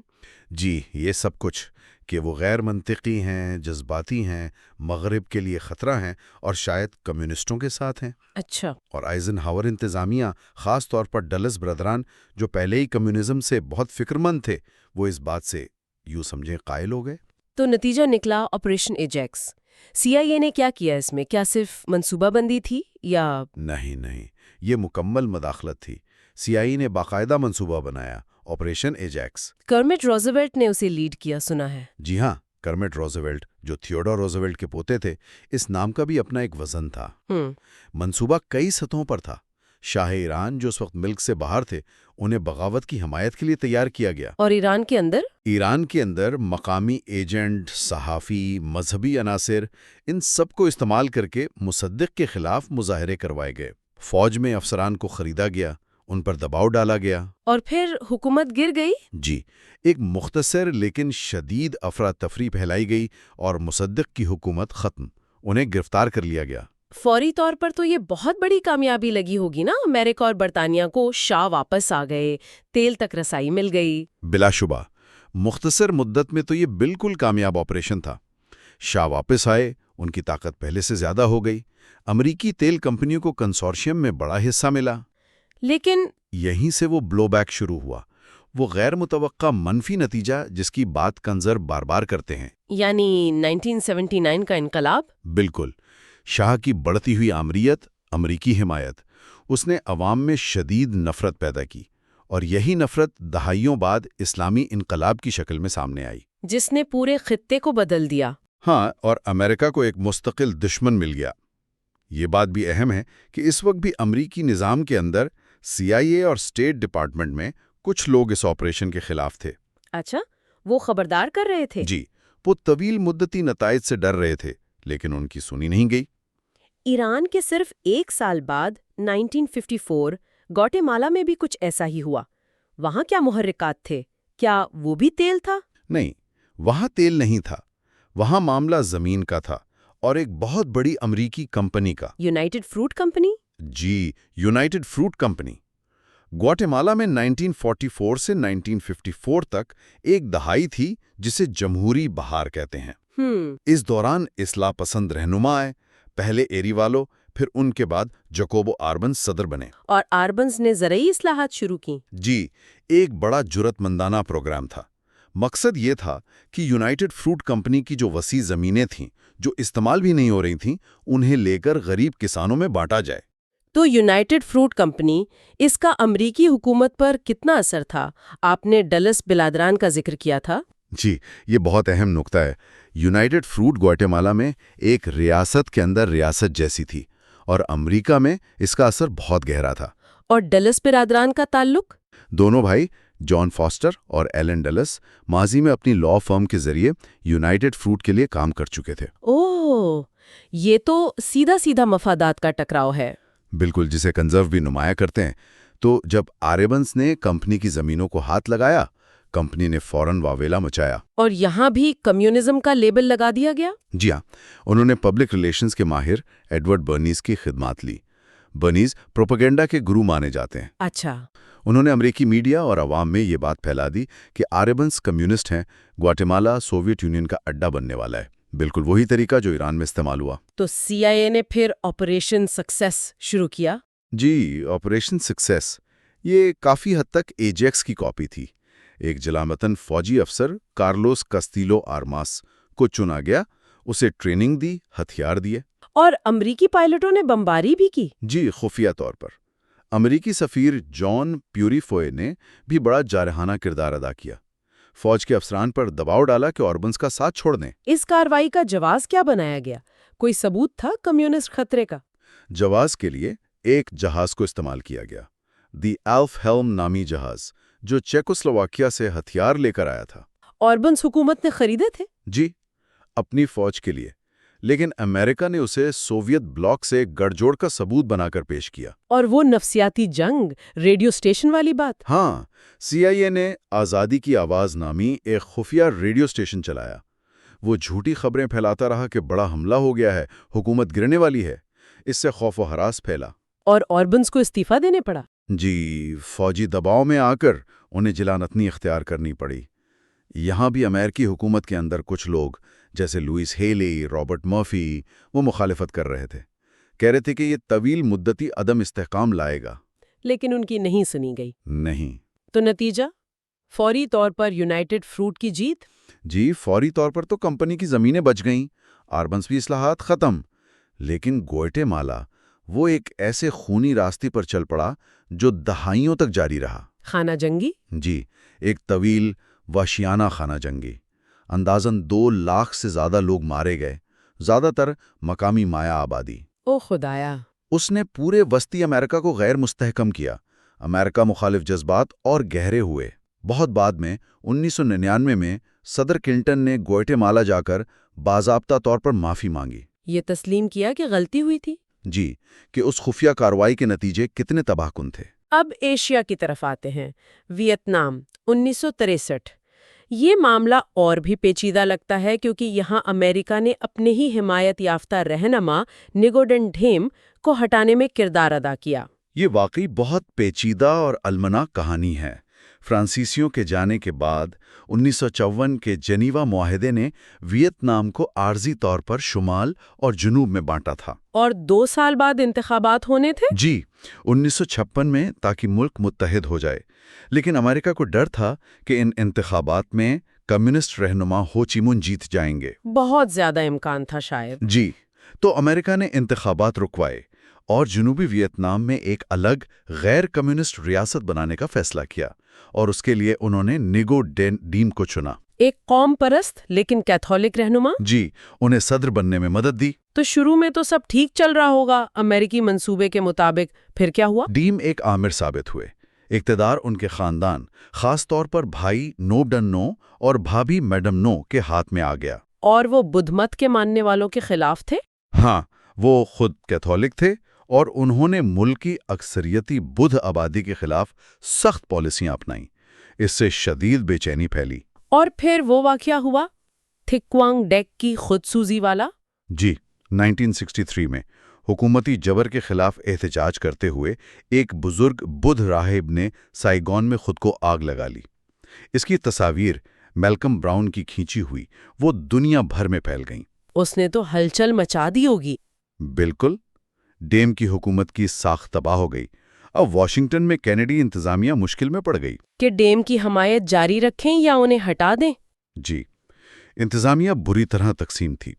جی، یہ سب کچھ، کہ وہ غیر منطقی ہیں، جذباتی ہیں، مغرب کے لیے خطرہ ہیں اور شاید کمیونسٹوں کے ساتھ ہیں۔ اچھا۔ اور آئزن ہاور انتظامیہ، خاص طور پر ڈلس برادران، جو پہلے ہی کمیونزم سے بہت فکر مند تھے، وہ اس بات سے یوں سمجھیں قائل ہو گئے۔ تو نتیجہ نکلا آپریشن ایجیکس۔ CIA نے کیا کیا اس میں؟ کیا صرف منصوبہ بندی تھی یا؟ نہیں، یہ مکمل مداخلت تھی۔ CIA نے باقاعدہ منصوبہ بنایا، آپریشن ایجیکس۔ کرمٹ روزویلٹ نے اسے لیڈ کیا، سنا ہے۔ جی ہاں، کرمٹ روزویلٹ، جو تھیوڈور روزویلٹ کے پوتے تھے، اس نام کا بھی اپنا ایک وزن تھا۔ منصوبہ کئی سطحوں پر تھا۔ شاہ ایران، جو اس وقت ملک سے باہر تھے، انہیں بغاوت کی حمایت کے لیے تیار کیا گیا۔ اور ایران کے اندر؟ ایران کے اندر مقامی ایجنٹ، صحافی، مذہبی عناصر، ان سب کو استعمال کر کے مصدق کے خلاف مظاہرے کروائے گئے۔ فوج میں افسران کو خریدا گیا، ان پر دباؤ ڈالا گیا، اور پھر حکومت گر گئی۔ جی، ایک مختصر لیکن شدید افراتفری پھیلائی گئی اور مصدق کی حکومت ختم، انہیں گرفتار کر لیا گیا۔ فوری طور پر تو یہ بہت بڑی کامیابی لگی ہوگی نا امریکہ اور برطانیہ کو، شاہ واپس آ گئے، تیل تک رسائی مل گئی۔ بلا شبہ، مختصر مدت میں تو یہ بالکل کامیاب آپریشن تھا۔ شاہ واپس آئے، ان کی طاقت پہلے سے زیادہ ہو گئی، امریکی تیل کمپنیوں کو کنسورشیم میں بڑا حصہ ملا۔ لیکن یہیں سے وہ بلو بیک شروع ہوا، وہ غیر متوقع منفی نتیجہ جس کی بات کنزر بار بار کرتے ہیں، یعنی 1979 کا انقلاب۔ بالکل، شاہ کی بڑھتی ہوئی آمریت، امریکی حمایت، اس نے عوام میں شدید نفرت پیدا کی، اور یہی نفرت دہائیوں بعد اسلامی انقلاب کی شکل میں سامنے آئی، جس نے پورے خطے کو بدل دیا۔ ہاں، اور امریکہ کو ایک مستقل دشمن مل گیا۔ یہ بات بھی اہم ہے کہ اس وقت بھی امریکی نظام کے اندر CIA اور اسٹیٹ ڈپارٹمنٹ میں کچھ لوگ اس آپریشن کے خلاف تھے۔ اچھا، وہ خبردار کر رہے تھے؟ جی، وہ طویل مدتی نتائج سے ڈر رہے تھے، لیکن ان کی سنی نہیں گئی۔ ایران کے صرف ایک سال بعد 1954 گوٹے مالا میں بھی کچھ ایسا ہی ہوا۔ وہاں کیا محرکات تھے؟ کیا وہ بھی تیل تھا؟ نہیں، وہاں تیل نہیں تھا، وہاں معاملہ زمین کا تھا، اور ایک بہت بڑی امریکی کمپنی کا۔ United fruit company? جی، united fruit company. Guatemala میں 1944 سے 1954 تک ایک دہائی تھی جسے جمہوری بہار کہتے ہیں۔ اس دوران اصلاح پسند رہنما آئے، پہلے ایریوالو، پھر ان کے بعد جکوبو آربنز صدر بنے۔ اور آربنز نے زرعی اصلاحات شروع کی؟ جی، ایک بڑا جرأت مندانہ پروگرام تھا۔ مقصد یہ تھا کہ یونائٹڈ فروٹ کمپنی کی جو وسیع زمینیں تھیں، جو استعمال بھی نہیں ہو رہی تھیں، انہیں لے کر غریب کسانوں میں بانٹا جائے۔ تو یونائٹڈ فروٹ کمپنی، اس کا امریکی حکومت پر کتنا اثر تھا؟ آپ نے ڈلس بلادران کا ذکر کیا تھا۔ جی، یہ بہت اہم نقطہ ہے۔ یونائٹڈ فروٹ گواٹے مالا میں ایک ریاست کے اندر ریاست جیسی تھی، اور امریکہ میں اس کا اثر بہت گہرا تھا۔ اور ڈلس برادران کا تعلق؟ دونوں بھائی جان فاسٹر اور ایلن ڈلس ماضی میں اپنی لا فرم کے ذریعے یونائٹڈ فروٹ کے لیے کام کر چکے تھے۔ اوہ، یہ تو سیدھا سیدھا مفادات کا ٹکراؤ ہے۔ بالکل، جسے کنزرو بھی نمایاں کرتے ہیں۔ تو جب آریبنس نے کمپنی کی زمینوں کو ہاتھ لگایا، کمپنی نے فوراً واویلا مچایا۔ اور یہاں بھی کمیونزم کا لیبل لگا دیا گیا؟ جی ہاں، انہوں نے پبلک ریلیشنز کے ماہر ایڈورڈ برنیز کی خدمات لی۔ برنیز پروپیگنڈا کے گرو مانے جاتے ہیں۔ اچھا۔ انہوں نے امریکی میڈیا اور عوام میں یہ بات پھیلا دی کہ آریبنس کمیونسٹ ہیں، گواٹے مالا سوویت یونین کا اڈا بننے والا ہے۔ بالکل وہی طریقہ جو ایران میں استعمال ہوا۔ تو سی آئی اے نے پھر آپریشن سکسیس شروع کیا؟ جی، آپریشن سکسیس یہ کافی حد تک ایجیکس کی کاپی تھی۔ ایک جلامتن فوجی افسر کارلوس کاستیلو آرماس کو چنا گیا، اسے ٹریننگ دی، ہتھیار دیے۔ اور امریکی پائلٹوں نے بمباری بھی کی؟ جی، خفیہ طور پر۔ امریکی سفیر جان پیوریفوئے نے بھی بڑا جارحانہ کردار ادا کیا، فوج کے افسران پر دباؤ ڈالا کہ آربنس کا ساتھ چھوڑ دیں۔ اس کارروائی کا جواز کیا بنایا گیا؟ کوئی ثبوت تھا کمیونسٹ خطرے کا؟ جواز کے لیے ایک جہاز کو استعمال کیا گیا، دی ایلف ہیلم نامی جہاز، جو چیکوسلوواکیہ سے ہتھیار لے کر آیا تھا۔ آربنس حکومت نے خریدے تھے؟ جی، اپنی فوج کے لیے، لیکن امریکہ نے اسے سوویت بلاک سے گڑھ جوڑ کا ثبوت بنا کر پیش کیا۔ اور وہ نفسیاتی جنگ، ریڈیو اسٹیشن والی بات؟ ہاں، سی آئی اے نے آزادی کی آواز نامی ایک خفیہ ریڈیو اسٹیشن چلایا۔ وہ جھوٹی خبریں پھیلاتا رہا کہ بڑا حملہ ہو گیا ہے، حکومت گرنے والی ہے۔ اس سے خوف و ہراس پھیلا، اور آربنس کو استعفیٰ دینے پڑا۔ جی، فوجی دباؤ میں آ کر انہیں جلانطنی اختیار کرنی پڑی۔ یہاں بھی امریکی حکومت کے اندر کچھ لوگ جیسے لوئس ہیلی، رابرٹ مرفی، وہ مخالفت کر رہے تھے، کہہ رہے تھے کہ یہ طویل مدتی عدم استحکام لائے گا۔ لیکن ان کی نہیں سنی گئی۔ نہیں۔ تو نتیجہ؟ فوری طور پر یونائٹڈ فروٹ کی جیت؟ جی، فوری طور پر تو کمپنی کی زمینیں بچ گئیں، آربنس بھی اصلاحات ختم، لیکن گواٹے مالا وہ ایک ایسے خونی راستے پر چل پڑا جو دہائیوں تک جاری رہا۔ خانہ جنگی؟ جی، ایک طویل وحشیانہ خانہ جنگی۔ اندازاً 2 لاکھ سے زیادہ لوگ مارے گئے، زیادہ تر مقامی مایا آبادی۔ او خدایا! اس نے پورے وسطی امریکہ کو غیر مستحکم کیا۔ امریکہ مخالف جذبات اور گہرے ہوئے۔ بہت بعد میں 1999 میں صدر کلنٹن نے گواٹے مالا جا کر باضابطہ طور پر معافی مانگی۔ یہ تسلیم کیا کہ غلطی ہوئی تھی؟ جی، کہ اس خفیہ کارروائی کے نتیجے کتنے تباہ کن تھے۔ اب ایشیا کی طرف آتے ہیں۔ ویتنام، 1963۔ یہ معاملہ اور بھی پیچیدہ لگتا ہے کیونکہ یہاں امریکہ نے اپنے ہی حمایت یافتہ رہنما نگوڈن ڈھیم کو ہٹانے میں کردار ادا کیا۔ یہ واقعی بہت پیچیدہ اور المناک کہانی ہے۔ فرانسیسیوں کے جانے کے بعد 1954 کے جنیوا معاہدے نے ویتنام کو عارضی طور پر شمال اور جنوب میں بانٹا تھا۔ اور 2 سال بعد انتخابات ہونے تھے؟ جی، 1956 میں، تاکہ ملک متحد ہو جائے۔ لیکن امریکہ کو ڈر تھا کہ ان انتخابات میں کمیونسٹ رہنما ہو چی من جیت جائیں گے۔ بہت زیادہ امکان تھا شاید۔ جی، تو امریکہ نے انتخابات رکوائے اور جنوبی ویتنام میں ایک الگ غیر کمیونسٹ ریاست بنانے کا فیصلہ کیا، اور اس کے لیے انہوں نے نیگو ڈیم کو چنا۔ ایک قوم پرست لیکن کیتھولک رہنما؟ جی، انہیں صدر بننے میں مدد دی۔ تو شروع میں تو سب ٹھیک چل رہا ہوگا امریکی منصوبے کے مطابق، پھر کیا ہوا؟ ڈیم ایک آمر ثابت ہوئے۔ اقتدار ان کے خاندان، خاص طور پر بھائی نوبڈن نو اور بھابھی میڈم نو کے ہاتھ میں آ گیا۔ اور وہ بدھ مت کے ماننے والوں کے خلاف تھے؟ ہاں، وہ خود کیتھولک تھے اور انہوں نے ملک کی اکثریتی بدھ آبادی کے خلاف سخت پالیسیاں اپنائیں۔ اس سے شدید بے چینی پھیلی۔ اور پھر وہ واقعہ ہوا، تھکوانگ ڈیک کی خود سوزی والا؟ جی، 1963 میں حکومتی جبر کے خلاف احتجاج کرتے ہوئے ایک بزرگ بدھ راہب نے سائیگون میں خود کو آگ لگا لی۔ اس کی تصاویر میلکم براؤن کی کھینچی ہوئی وہ دنیا بھر میں پھیل گئیں۔ اس نے تو ہلچل مچا دی ہوگی۔ بالکل، ڈیم کی حکومت کی ساخت تباہ ہو گئی۔ اب واشنگٹن میں کینیڈی انتظامیہ مشکل میں پڑ گئی کہ ڈیم کی حمایت جاری رکھیں یا انہیں ہٹا دیں۔ جی، انتظامیہ بری طرح تقسیم تھی۔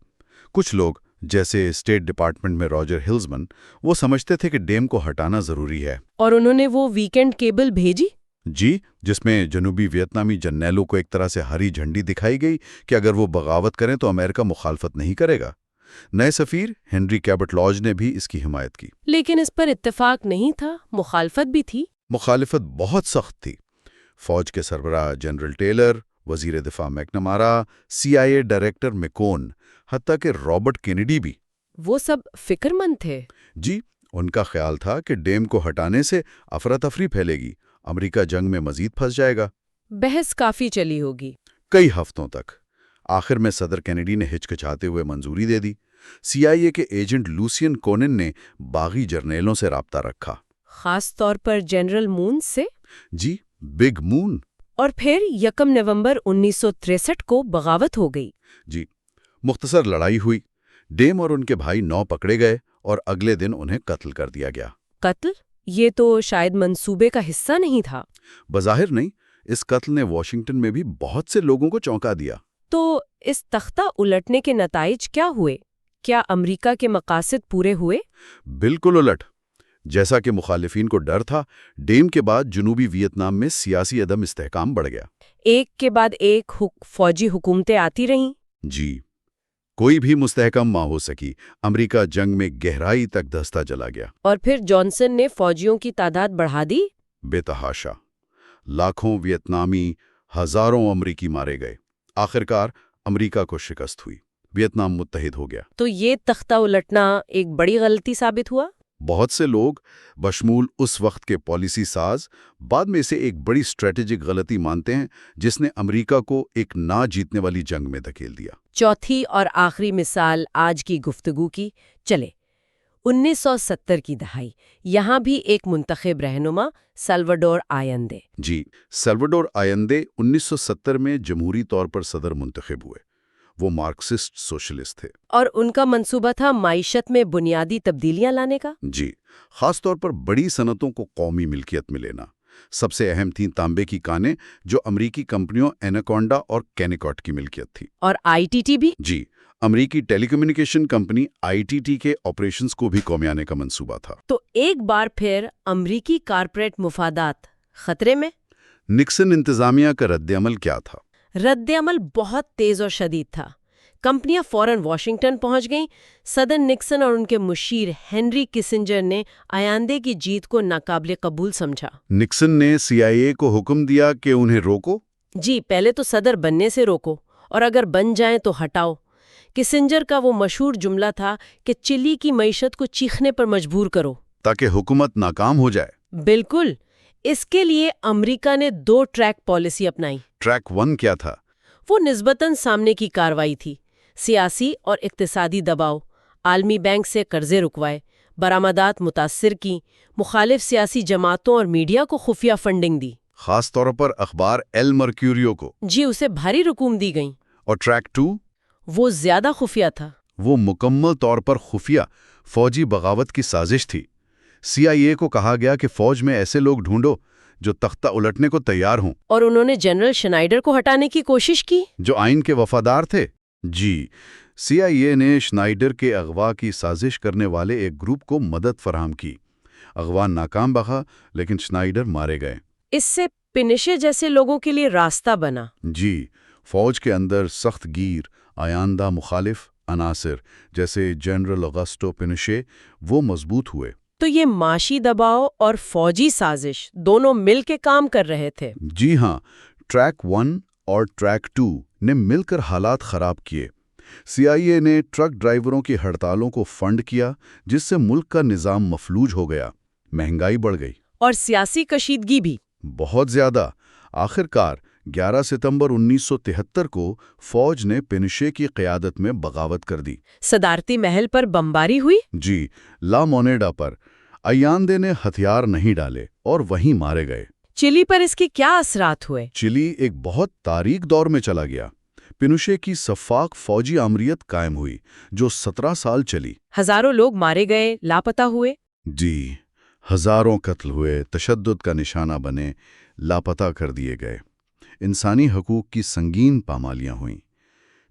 کچھ لوگ جیسے اسٹیٹ ڈپارٹمنٹ میں راجر ہلزمن، وہ سمجھتے تھے کہ ڈیم کو ہٹانا ضروری ہے۔ اور انہوں نے وہ ویکینڈ کیبل بھیجی؟ جی، جس میں جنوبی ویتنامی جرنیلوں کو ایک طرح سے ہری جھنڈی دکھائی گئی کہ اگر وہ بغاوت کریں تو امریکہ مخالفت نہیں کرے گا۔ نئے سفیر ہنری کیبٹ لاج نے بھی اس کی حمایت کی۔ لیکن اس پر اتفاق نہیں تھا، مخالفت بھی تھی۔ مخالفت بہت سخت تھی۔ فوج کے سربراہ جنرل ٹیلر، وزیر دفاع میکنامارا، CIA ڈائریکٹر میکون، حتیٰ کہ رابرٹ کینیڈی بھی۔ وہ سب فکر مند تھے۔ جی، ان کا خیال تھا کہ ڈیم کو ہٹانے سے افراتفری پھیلے گی، امریکہ جنگ میں مزید پھنس جائے گا۔ بحث کافی چلی ہوگی، کئی ہفتوں تک۔ آخر میں صدر کینیڈی نے ہچکچاتے ہوئے منظوری دے دی۔ CIA کے ایجنٹ لوسین کونن نے باغی جرنیلوں سے رابطہ رکھا۔ خاص طور پر جنرل مون سے؟ جی، بگ مون۔ اور پھر 1 نومبر 1963 کو بغاوت ہو گئی۔ جی، مختصر لڑائی ہوئی، ڈیم اور ان کے بھائی 9 پکڑے گئے اور اگلے دن انہیں قتل کر دیا گیا۔ قتل؟ یہ تو شاید منصوبے کا حصہ نہیں تھا۔ بظاہر نہیں، اس قتل نے واشنگٹن میں بھی بہت سے لوگوں کو چونکا دیا۔ تو اس تختہ الٹنے کے نتائج کیا ہوئے؟ کیا امریکہ کے مقاصد پورے ہوئے؟ بالکل الٹ۔ جیسا کہ مخالفین کو ڈر تھا، ڈیم کے بعد جنوبی ویتنام میں سیاسی عدم استحکام بڑھ گیا۔ ایک کے بعد ایک فوجی حکومتیں آتی رہیں۔ جی، کوئی بھی مستحکم نہ ہو سکی۔ امریکہ جنگ میں گہرائی تک دھنستا چلا گیا۔ اور پھر جانسن نے فوجیوں کی تعداد بڑھا دی؟ بے تحاشا، لاکھوں ویتنامی، ہزاروں امریکی مارے گئے۔ آخرکار امریکہ کو شکست ہوئی، ویتنام متحد ہو گیا۔ تو یہ تختہ الٹنا ایک بڑی غلطی ثابت ہوا؟ بہت سے لوگ بشمول اس وقت کے پالیسی ساز بعد میں اسے ایک بڑی اسٹریٹجک غلطی مانتے ہیں جس نے امریکہ کو ایک نہ جیتنے والی جنگ میں دھکیل دیا۔ چوتھی اور آخری مثال آج کی گفتگو کی، چلے 1970 کی دہائی، یہاں بھی ایک منتخب رہنما سلواڈور آیندے۔ جی، سلواڈور آیندے 1970 میں جمہوری طور پر صدر منتخب ہوئے۔ وہ مارکسسٹ سوشلسٹ تھے۔ اور ان کا منصوبہ تھا معیشت میں بنیادی تبدیلیاں لانے کا؟ جی، خاص طور پر بڑی صنعتوں کو قومی ملکیت میں لینا۔ سب سے اہم تھیں تانبے کی کانیں، جو امریکی کمپنیوں ایناکونڈا اور کینیکاٹ کی ملکیت تھی۔ اور ITT بھی؟ جی، امریکی ٹیلی کمیونیکیشن کمپنی ITT کے آپریشنز کو بھی قومیانے کا منصوبہ تھا۔ تو ایک بار پھر امریکی کارپوریٹ مفادات خطرے میں؟ نکسن انتظامیہ کا رد عمل کیا تھا؟ رد عمل بہت تیز اور شدید تھا۔ کمپنیاں فوراً واشنگٹن پہنچ گئیں۔ صدر نکسن اور ان کے مشیر ہنری کسنجر نے آیندے کی جیت کو ناقابل قبول سمجھا۔ نکسن نے CIA کو حکم دیا کہ انہیں روکو۔ جی، پہلے تو صدر بننے سے روکو، اور اگر بن جائیں تو ہٹاؤ۔ کسنجر کا وہ مشہور جملہ تھا کہ چلی کی معیشت کو چیخنے پر مجبور کرو تاکہ حکومت ناکام ہو جائے۔ بالکل۔ اس کے لیے امریکہ نے 2 ٹریک پالیسی اپنائی۔ ٹریک 1 کیا تھا؟ وہ نسبتاً سامنے کی کارروائی تھی۔ سیاسی اور اقتصادی دباؤ، عالمی بینک سے قرضے رکوائے، برآمدات متاثر کی، مخالف سیاسی جماعتوں اور میڈیا کو خفیہ فنڈنگ دی۔ خاص طور پر اخبار ایل مرکیوریو کو۔ جی، اسے بھاری رقوم دی گئیں۔ اور ٹریک 2؟ وہ زیادہ خفیہ تھا۔ وہ مکمل طور پر خفیہ فوجی بغاوت کی سازش تھی۔ CIA کو کہا گیا کہ فوج میں ایسے لوگ ڈھونڈو جو تختہ الٹنے کو تیار ہوں۔ اور انہوں نے جنرل شنائڈر کو ہٹانے کی کوشش کی، جو آئین کے وفادار تھے۔ جی، CIA نے شنائڈر کے اغوا کی سازش کرنے والے ایک گروپ کو مدد فراہم کی۔ اغوا ناکام بہا، لیکن شنائڈر مارے گئے۔ اس سے پنشے جیسے لوگوں کے لیے راستہ بنا۔ جی، فوج کے اندر سخت گیر آئندہ مخالف عناصر جیسے جنرل اگسٹو پنشے وہ مضبوط ہوئے۔ تو یہ معاشی دباؤ اور فوجی سازش دونوں مل کے کام کر رہے تھے۔ جی ہاں، ٹریک 1 اور ٹریک 2 نے مل کر حالات خراب کیے۔ CIA نے ٹرک ڈرائیوروں کی ہڑتالوں کو فنڈ کیا، جس سے ملک کا نظام مفلوج ہو گیا، مہنگائی بڑھ گئی۔ اور سیاسی کشیدگی بھی بہت زیادہ۔ آخرکار 11 ستمبر 1973 کو فوج نے پنشے کی قیادت میں بغاوت کر دی۔ صدارتی محل پر بمباری ہوئی؟ جی، لا مونیڈا پر۔ آیندے نے ہتھیار نہیں ڈالے اور وہیں مارے گئے۔ چلی پر اس کے کیا اثرات ہوئے؟ چلی ایک بہت تاریک دور میں چلا گیا۔ پنوشے کی شفاق فوجی آمریت قائم ہوئی جو 17 سال چلی۔ ہزاروں لوگ مارے گئے، لاپتہ ہوئے۔ جی، ہزاروں قتل ہوئے، تشدد کا نشانہ بنے، لاپتہ کر دیے گئے۔ انسانی حقوق کی سنگین پامالیاں ہوئیں۔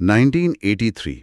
1983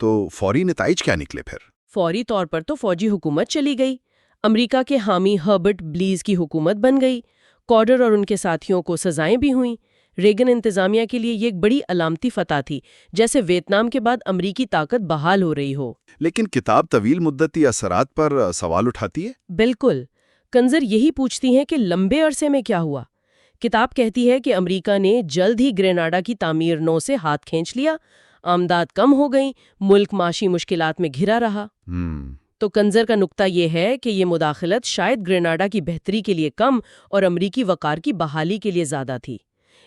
تو فوری نتائج کیا نکلے پھر؟ فوری طور پر تو فوجی حکومت چلی گئی، امریکہ کے حامی ہربرٹ بلیز کی حکومت بن گئی، کارٹر اور ان کے ساتھیوں کو سزائیں بھی ہوئیں۔ ریگن انتظامیہ کے لیے یہ ایک بڑی علامتی فتح تھی، جیسے ویتنام کے بعد امریکی طاقت بحال ہو رہی ہو۔ لیکن کتاب طویل مدتی اثرات پر سوال اٹھاتی ہے۔ بالکل، کنزر یہی پوچھتی ہیں کہ لمبے عرصے میں کیا ہوا۔ کتاب کہتی ہے کہ امریکہ نے جلد ہی گریناڈا کی تعمیر نو سے ہاتھ کھینچ لیا، آمداد کم ہو گئیں، ملک معاشی مشکلات میں گھرا رہا۔ تو کنزر کا نقطہ یہ ہے کہ یہ مداخلت شاید گریناڈا کی بہتری کے لیے کم اور امریکی وقار کی بحالی کے لیے زیادہ تھی۔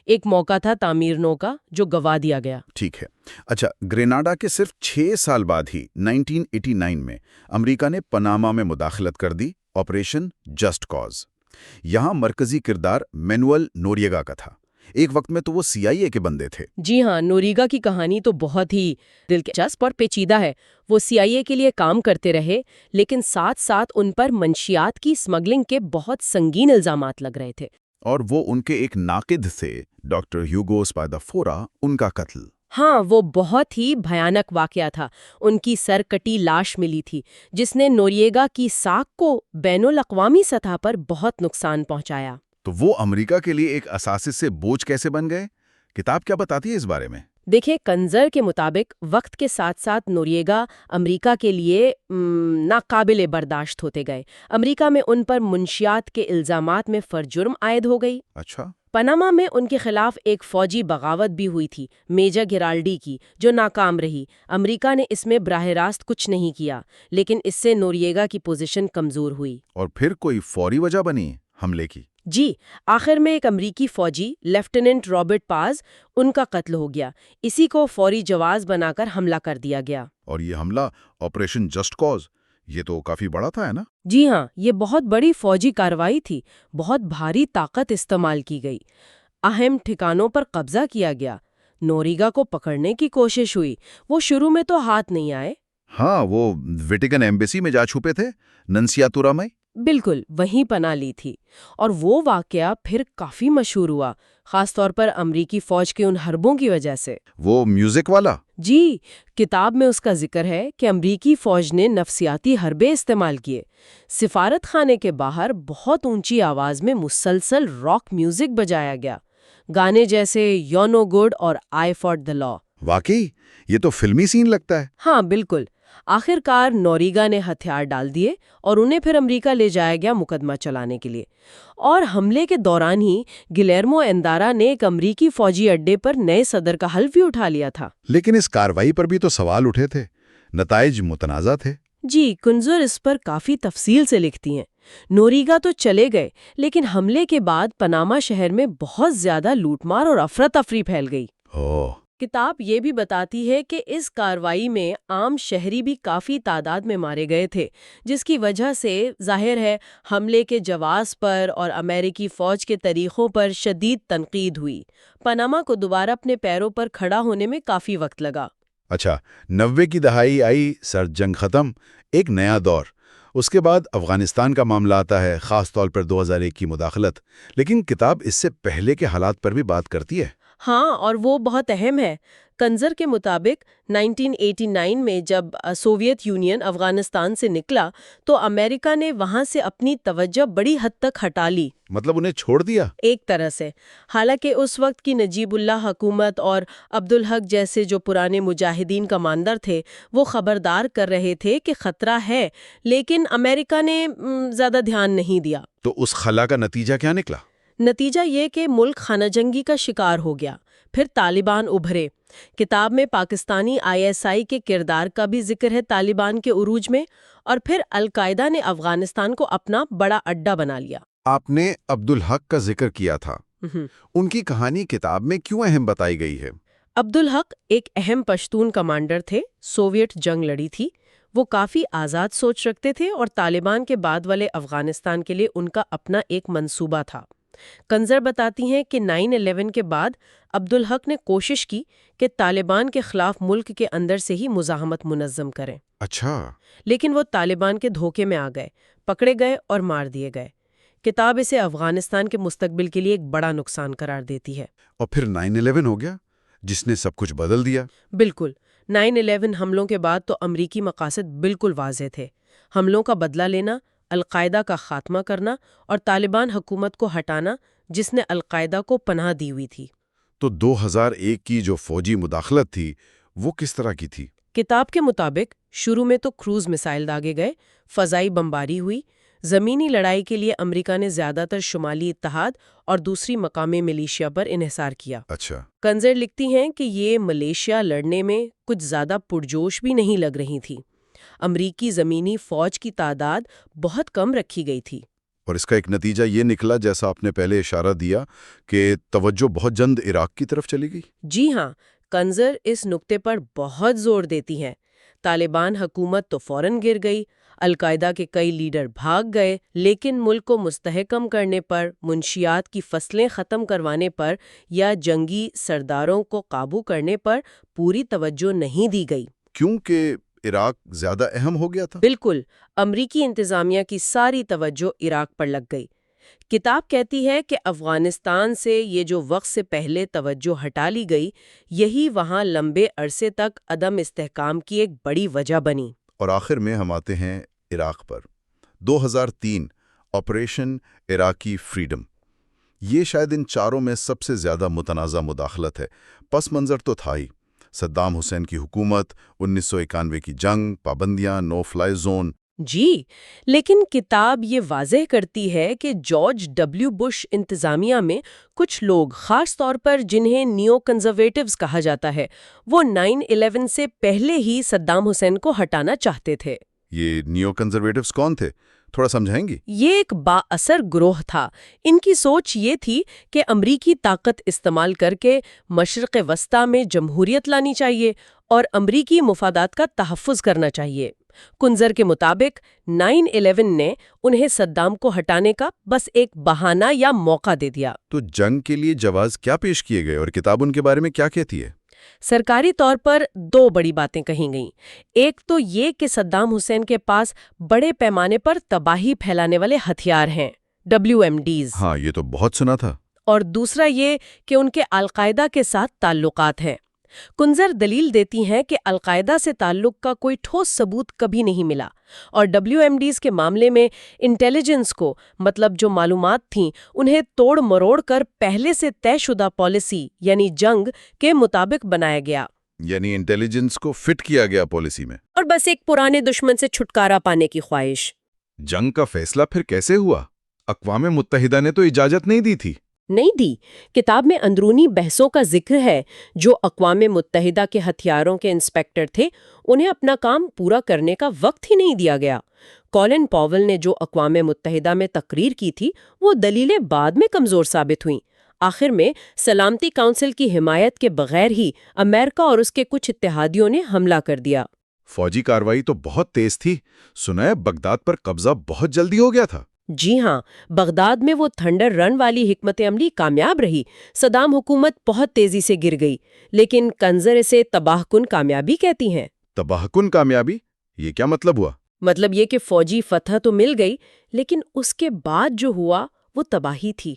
ایک موقع تھا تعمیر نو کا جو گوا دیا گیا۔ ٹھیک ہے، اچھا، گریناڈا کے صرف 6 سال بعد ہی 1989 میں امریکہ نے پاناما میں مداخلت کر دی، آپریشن جسٹ کاز۔ یہاں مرکزی کردار مینوئل نوریگا کا تھا۔ ایک وقت میں تو وہ CIA کے بندے تھے۔ جی ہاں، نوریگا کی کہانی تو بہت ہی دلچسپ اور پیچیدہ ہے۔ وہ CIA کے لیے کام کرتے رہے، لیکن ساتھ ساتھ ان پر منشیات کی اسمگلنگ کے بہت سنگین الزامات لگ رہے تھے۔ اور وہ ان کے ایک ناقد تھے، ڈاکٹر ہیوگو اسپادافورا، ان کا قتل۔ ہاں، وہ بہت ہی بھیانک واقعہ تھا۔ ان کی سر کٹی لاش ملی تھی، جس نے نوریگا کی ساکھ کو بین الاقوامی سطح پر بہت نقصان پہنچایا۔ تو وہ امریکہ کے لیے ایک اثاثے سے بوجھ کیسے بن گئے؟ کتاب کیا بتاتی ہے اس بارے میں؟ دیکھیں، کنزر کے مطابق وقت کے ساتھ ساتھ نوریگا امریکہ کے لیے ناقابل برداشت ہوتے گئے۔ امریکہ میں ان پر منشیات کے الزامات میں فرجرم عائد ہو گئی۔ اچھا۔ پاناما میں ان کے خلاف ایک فوجی بغاوت بھی ہوئی تھی، میجر گیرالڈی کی، جو ناکام رہی۔ امریکہ نے اس میں براہ راست کچھ نہیں کیا، لیکن اس سے نوریگا کی پوزیشن کمزور ہوئی۔ اور پھر کوئی فوری وجہ بنی حملے کی؟ جی، آخر میں ایک امریکی فوجی لیفٹیننٹ رابرٹ پاز، ان کا قتل ہو گیا۔ اسی کو فوری جواز بنا کر حملہ کر دیا گیا۔ اور یہ حملہ آپریشن جسٹ کاز، یہ تو کافی بڑا تھا، ہے نا؟ جی ہاں، یہ بہت بڑی فوجی کارروائی تھی۔ بہت بھاری طاقت استعمال کی گئی، اہم ٹھکانوں پر قبضہ کیا گیا، نوریگا کو پکڑنے کی کوشش ہوئی۔ وہ شروع میں تو ہاتھ نہیں آئے۔ ہاں، وہ ویٹیکن ایمبیسی میں جا چھپے تھے، ننسیاتورا میں۔ بالکل، وہیں پناہ لی تھی۔ اور وہ واقعہ پھر کافی مشہور ہوا، خاص طور پر امریکی فوج کے ان حربوں کی وجہ سے۔ وہ میوزک والا؟ جی، کتاب میں اس کا ذکر ہے کہ امریکی فوج نے نفسیاتی حربے استعمال کیے۔ سفارت خانے کے باہر بہت اونچی آواز میں مسلسل راک میوزک بجایا گیا، گانے جیسے یو نو گڈ اور آئی فاٹ دا لا۔ واقعی یہ تو فلمی سین لگتا ہے۔ ہاں بالکل۔ آخر کار نوریگا نے ہتھیار ڈال دیے اور انہیں پھر امریکہ لے جایا گیا مقدمہ چلانے کے لیے۔ اور حملے کے دوران ہی گلیرمو ایندارا نے ایک امریکی فوجی اڈے پر نئے صدر کا حلف بھی اٹھا لیا تھا۔ لیکن اس کارروائی پر بھی تو سوال اٹھے تھے، نتائج متنازع تھے۔ جی، کنزر اس پر کافی تفصیل سے لکھتی ہیں۔ نوریگا تو چلے گئے، لیکن حملے کے بعد پاناما شہر میں بہت زیادہ لوٹ مار اور افراتفری پھیل گئی۔ کتاب یہ بھی بتاتی ہے کہ اس کارروائی میں عام شہری بھی کافی تعداد میں مارے گئے تھے، جس کی وجہ سے ظاہر ہے حملے کے جواز پر اور امریکی فوج کے طریقوں پر شدید تنقید ہوئی۔ پاناما کو دوبارہ اپنے پیروں پر کھڑا ہونے میں کافی وقت لگا۔ اچھا، 90 کی دہائی آئی، سرد جنگ ختم، ایک نیا دور۔ اس کے بعد افغانستان کا معاملہ آتا ہے، خاص طور پر 2001 کی مداخلت۔ لیکن کتاب اس سے پہلے کے حالات پر بھی بات کرتی ہے۔ ہاں، اور وہ بہت اہم ہے۔ کنزر کے مطابق 1989 میں جب سوویت یونین افغانستان سے نکلا تو امریکہ نے وہاں سے اپنی توجہ بڑی حد تک ہٹا لی۔ مطلب انہیں چھوڑ دیا؟ ایک طرح سے۔ حالانکہ اس وقت کی نجیب اللہ حکومت اور عبدالحق جیسے جو پرانے مجاہدین کمانڈر تھے وہ خبردار کر رہے تھے کہ خطرہ ہے، لیکن امریکہ نے زیادہ دھیان نہیں دیا۔ تو اس خلا کا نتیجہ کیا نکلا؟ نتیجہ یہ کہ ملک خانہ جنگی کا شکار ہو گیا۔ پھر طالبان ابھرے۔ کتاب میں پاکستانی ISI کے کردار کا بھی ذکر ہے طالبان کے عروج میں، اور پھر القاعدہ نے افغانستان کو اپنا بڑا اڈا بنا لیا۔ آپ نے عبدالحق کا ذکر کیا تھا، ان کی کہانی کتاب میں کیوں اہم بتائی گئی ہے؟ عبدالحق ایک اہم پشتون کمانڈر تھے، سوویت جنگ لڑی تھی۔ وہ کافی آزاد سوچ رکھتے تھے اور طالبان کے بعد والے افغانستان کے لیے ان کا اپنا ایک منصوبہ تھا۔ کنزر بتاتی ہیں کہ 9/11 کے بعد عبدالحق نے کوشش کی کہ طالبان کے خلاف ملک کے اندر سے ہی مزاحمت منظم کریں۔ اچھا۔ لیکن وہ طالبان کے دھوکے میں آ گئے، پکڑے گئے اور مار دیے گئے۔ کتاب اسے افغانستان کے مستقبل کے لیے ایک بڑا نقصان قرار دیتی ہے۔ اور پھر 9/11 ہو گیا، جس نے سب کچھ بدل دیا۔ بالکل۔ 9/11 حملوں کے بعد تو امریکی مقاصد بالکل واضح تھے، حملوں کا بدلہ لینا، القاعدہ کا خاتمہ کرنا اور طالبان حکومت کو ہٹانا جس نے القاعدہ کو پناہ دی ہوئی تھی۔ تو 2001 کی جو فوجی مداخلت تھی وہ کس طرح کی تھی؟ کتاب کے مطابق شروع میں تو کروز میسائل داغے گئے، فضائی بمباری ہوئی، زمینی لڑائی کے لیے امریکہ نے زیادہ تر شمالی اتحاد اور دوسری مقامی ملیشیا پر انحصار کیا۔ اچھا، کنزر لکھتی ہیں کہ یہ ملیشیا لڑنے میں کچھ زیادہ پرجوش بھی نہیں لگ رہی تھی۔ امریکی زمینی فوج کی تعداد بہت کم رکھی گئی تھی۔ اور اس کا ایک نتیجہ یہ نکلا جیسا آپ نے پہلے اشارہ دیا کہ توجہ بہت جلد عراق کی طرف چلی گئی؟ جی ہاں، کنزر اس نقطے پر بہت زور دیتی ہیں۔ طالبان حکومت تو فوراً گر گئی، القاعدہ کے کئی لیڈر بھاگ گئے، لیکن ملک کو مستحکم کرنے پر، منشیات کی فصلیں ختم کروانے پر یا جنگی سرداروں کو قابو کرنے پر پوری توجہ نہیں دی گئی۔ کیونکہ عراق زیادہ اہم ہو گیا تھا؟ بالکل، امریکی انتظامیہ کی ساری توجہ عراق پر لگ گئی۔ کتاب کہتی ہے کہ افغانستان سے یہ جو وقت سے پہلے توجہ ہٹا لی گئی، یہی وہاں لمبے عرصے تک عدم استحکام کی ایک بڑی وجہ بنی۔ اور آخر میں ہم آتے ہیں عراق پر۔ 2003 آپریشن عراقی فریڈم، یہ شاید ان چاروں میں سب سے زیادہ متنازع مداخلت ہے۔ پس منظر تو تھا ہی، صدام حسین کی حکومت، 1991 کی جنگ، پابندیاں، نو فلائی زون۔ جی، لیکن کتاب یہ واضح کرتی ہے کہ جارج ڈبلیو بش انتظامیہ میں کچھ لوگ، خاص طور پر جنہیں نیو کنزرویٹوز کہا جاتا ہے، وہ 9/11 سے پہلے ہی صدام حسین کو ہٹانا چاہتے تھے۔ یہ نیو کنزرویٹوز کون تھے؟ تھوڑا سمجھائیں گی؟ یہ ایک با اثر گروہ تھا۔ ان کی سوچ یہ تھی کہ امریکی طاقت استعمال کر کے مشرق وسطیٰ میں جمہوریت لانی چاہیے اور امریکی مفادات کا تحفظ کرنا چاہیے۔ کنزر کے مطابق 9/11 نے انہیں صدام کو ہٹانے کا بس ایک بہانہ یا موقع دے دیا۔ تو جنگ کے لیے جواز کیا پیش کیے گئے اور کتاب ان کے بارے میں کیا کہتی ہے؟ سرکاری طور پر دو بڑی باتیں کہی گئیں۔ ایک تو یہ کہ صدام حسین کے پاس بڑے پیمانے پر تباہی پھیلانے والے ہتھیار ہیں، WMDs۔ ہاں، یہ تو بہت سنا تھا۔ اور دوسرا یہ کہ ان کے القاعدہ کے ساتھ تعلقات ہیں۔ کنزر دلیل دیتی ہیں کہ القاعدہ سے تعلق کا کوئی ٹھوس ثبوت کبھی نہیں ملا، اور WMDs کے معاملے میں انٹیلیجنس کو، مطلب جو معلومات تھیں، انہیں توڑ مروڑ کر پہلے سے طے شدہ پالیسی یعنی جنگ کے مطابق بنایا گیا۔ یعنی انٹیلیجنس کو فٹ کیا گیا پالیسی میں، اور بس ایک پرانے دشمن سے چھٹکارا پانے کی خواہش۔ جنگ کا فیصلہ پھر کیسے ہوا؟ اقوام متحدہ نے تو اجازت نہیں دی تھی۔ نہیں دی۔ کتاب میں اندرونی بحثوں کا ذکر ہے۔ جو اقوام متحدہ کے ہتھیاروں کے انسپیکٹر تھے، انہیں اپنا کام پورا کرنے کا وقت ہی نہیں دیا گیا۔ کولن پاول نے جو اقوام متحدہ میں تقریر کی تھی، وہ دلیلیں بعد میں کمزور ثابت ہوئیں۔ آخر میں سلامتی کونسل کی حمایت کے بغیر ہی امریکہ اور اس کے کچھ اتحادیوں نے حملہ کر دیا۔ فوجی کارروائی تو بہت تیز تھی، سنا ہے بغداد پر قبضہ بہت جلدی ہو گیا تھا۔ جی ہاں، بغداد میں وہ تھنڈر رن والی حکمت عملی کامیاب رہی۔ صدام حکومت بہت تیزی سے گر گئی، لیکن کنزر اسے تباہ کن کامیابی کہتی ہیں۔ تباہ کن کامیابی؟ یہ کیا مطلب ہوا؟ مطلب یہ کہ فوجی فتح تو مل گئی، لیکن اس کے بعد جو ہوا وہ تباہی تھی۔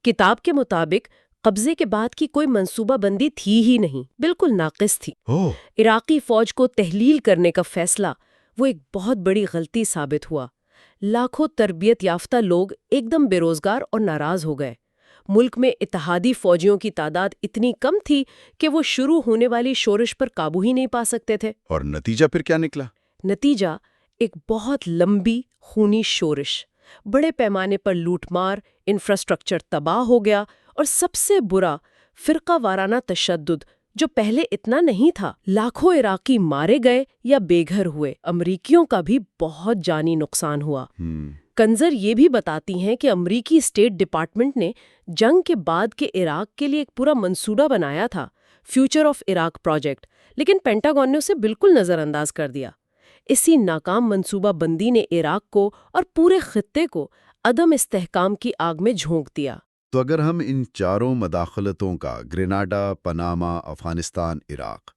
کتاب کے مطابق قبضے کے بعد کی کوئی منصوبہ بندی تھی ہی نہیں، بالکل ناقص تھی۔ عراقی فوج کو تحلیل کرنے کا فیصلہ وہ ایک بہت بڑی غلطی ثابت ہوا۔ لاکھوں تربیت یافتہ لوگ ایک دم بے روزگار اور ناراض ہو گئے۔ ملک میں اتحادی فوجیوں کی تعداد اتنی کم تھی کہ وہ شروع ہونے والی شورش پر قابو ہی نہیں پا سکتے تھے۔ اور نتیجہ پھر کیا نکلا؟ نتیجہ ایک بہت لمبی خونی شورش، بڑے پیمانے پر لوٹ مار، انفراسٹرکچر تباہ ہو گیا، اور سب سے برا فرقہ وارانہ تشدد جو پہلے اتنا نہیں تھا۔ لاکھوں عراقی مارے گئے یا بے گھر ہوئے۔ امریکیوں کا بھی بہت جانی نقصان ہوا۔ کنزر یہ بھی بتاتی ہیں کہ امریکی اسٹیٹ ڈپارٹمنٹ نے جنگ کے بعد کے عراق کے لیے ایک پورا منصوبہ بنایا تھا، فیوچر آف عراق پروجیکٹ، لیکن پینٹاگون نے اسے بالکل نظر انداز کر دیا۔ اسی ناکام منصوبہ بندی نے عراق کو اور پورے خطے کو عدم استحکام کی آگ میں جھونک دیا۔ تو اگر ہم ان چاروں مداخلتوں کا، گریناڈا، پاناما، افغانستان، عراق،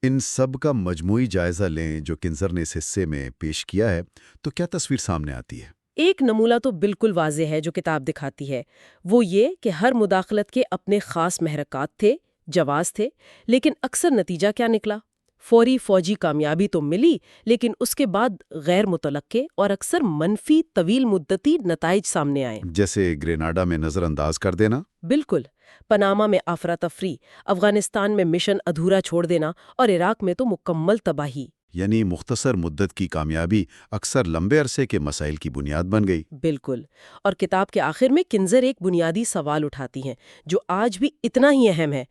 ان سب کا مجموعی جائزہ لیں جو کنزر نے اس حصے میں پیش کیا ہے، تو کیا تصویر سامنے آتی ہے؟ ایک نمونہ تو بالکل واضح ہے جو کتاب دکھاتی ہے، وہ یہ کہ ہر مداخلت کے اپنے خاص محرکات تھے، جواز تھے، لیکن اکثر نتیجہ کیا نکلا؟ فوری فوجی کامیابی تو ملی، لیکن اس کے بعد غیر متوقع اور اکثر منفی طویل مدتی نتائج سامنے آئے، جیسے گریناڈا میں نظر انداز کر دینا۔ بالکل، پاناما میں افراتفری، افغانستان میں مشن ادھورا چھوڑ دینا اور عراق میں تو مکمل تباہی۔ یعنی مختصر مدت کی کامیابی اکثر لمبے عرصے کے مسائل کی بنیاد بن گئی۔ بالکل، اور کتاب کے آخر میں کنزر ایک بنیادی سوال اٹھاتی ہیں جو آج بھی اتنا ہی اہم ہے۔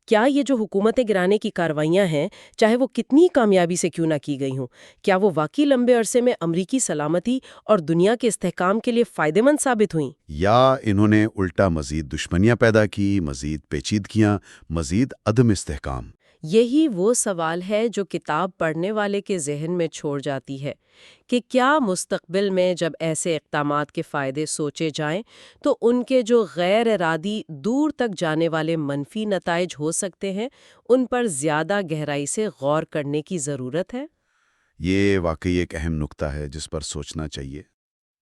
کیا یہ جو حکومتیں گرانے کی کارروائیاں ہیں، چاہے وہ کتنی کامیابی سے کیوں نہ کی گئی ہوں، کیا وہ واقعی لمبے عرصے میں امریکی سلامتی اور دنیا کے استحکام کے لیے فائدہ مند ثابت ہوئیں؟ یا انہوں نے الٹا مزید دشمنیاں پیدا کی، مزید پیچیدگیاں، مزید عدم استحکام؟ یہی وہ سوال ہے جو کتاب پڑھنے والے کے ذہن میں چھوڑ جاتی ہے کہ کیا مستقبل میں جب ایسے اقدامات کے فائدے سوچے جائیں تو ان کے جو غیر ارادی دور تک جانے والے منفی نتائج ہو سکتے ہیں، ان پر زیادہ گہرائی سے غور کرنے کی ضرورت ہے؟ یہ واقعی ایک اہم نقطہ ہے جس پر سوچنا چاہیے۔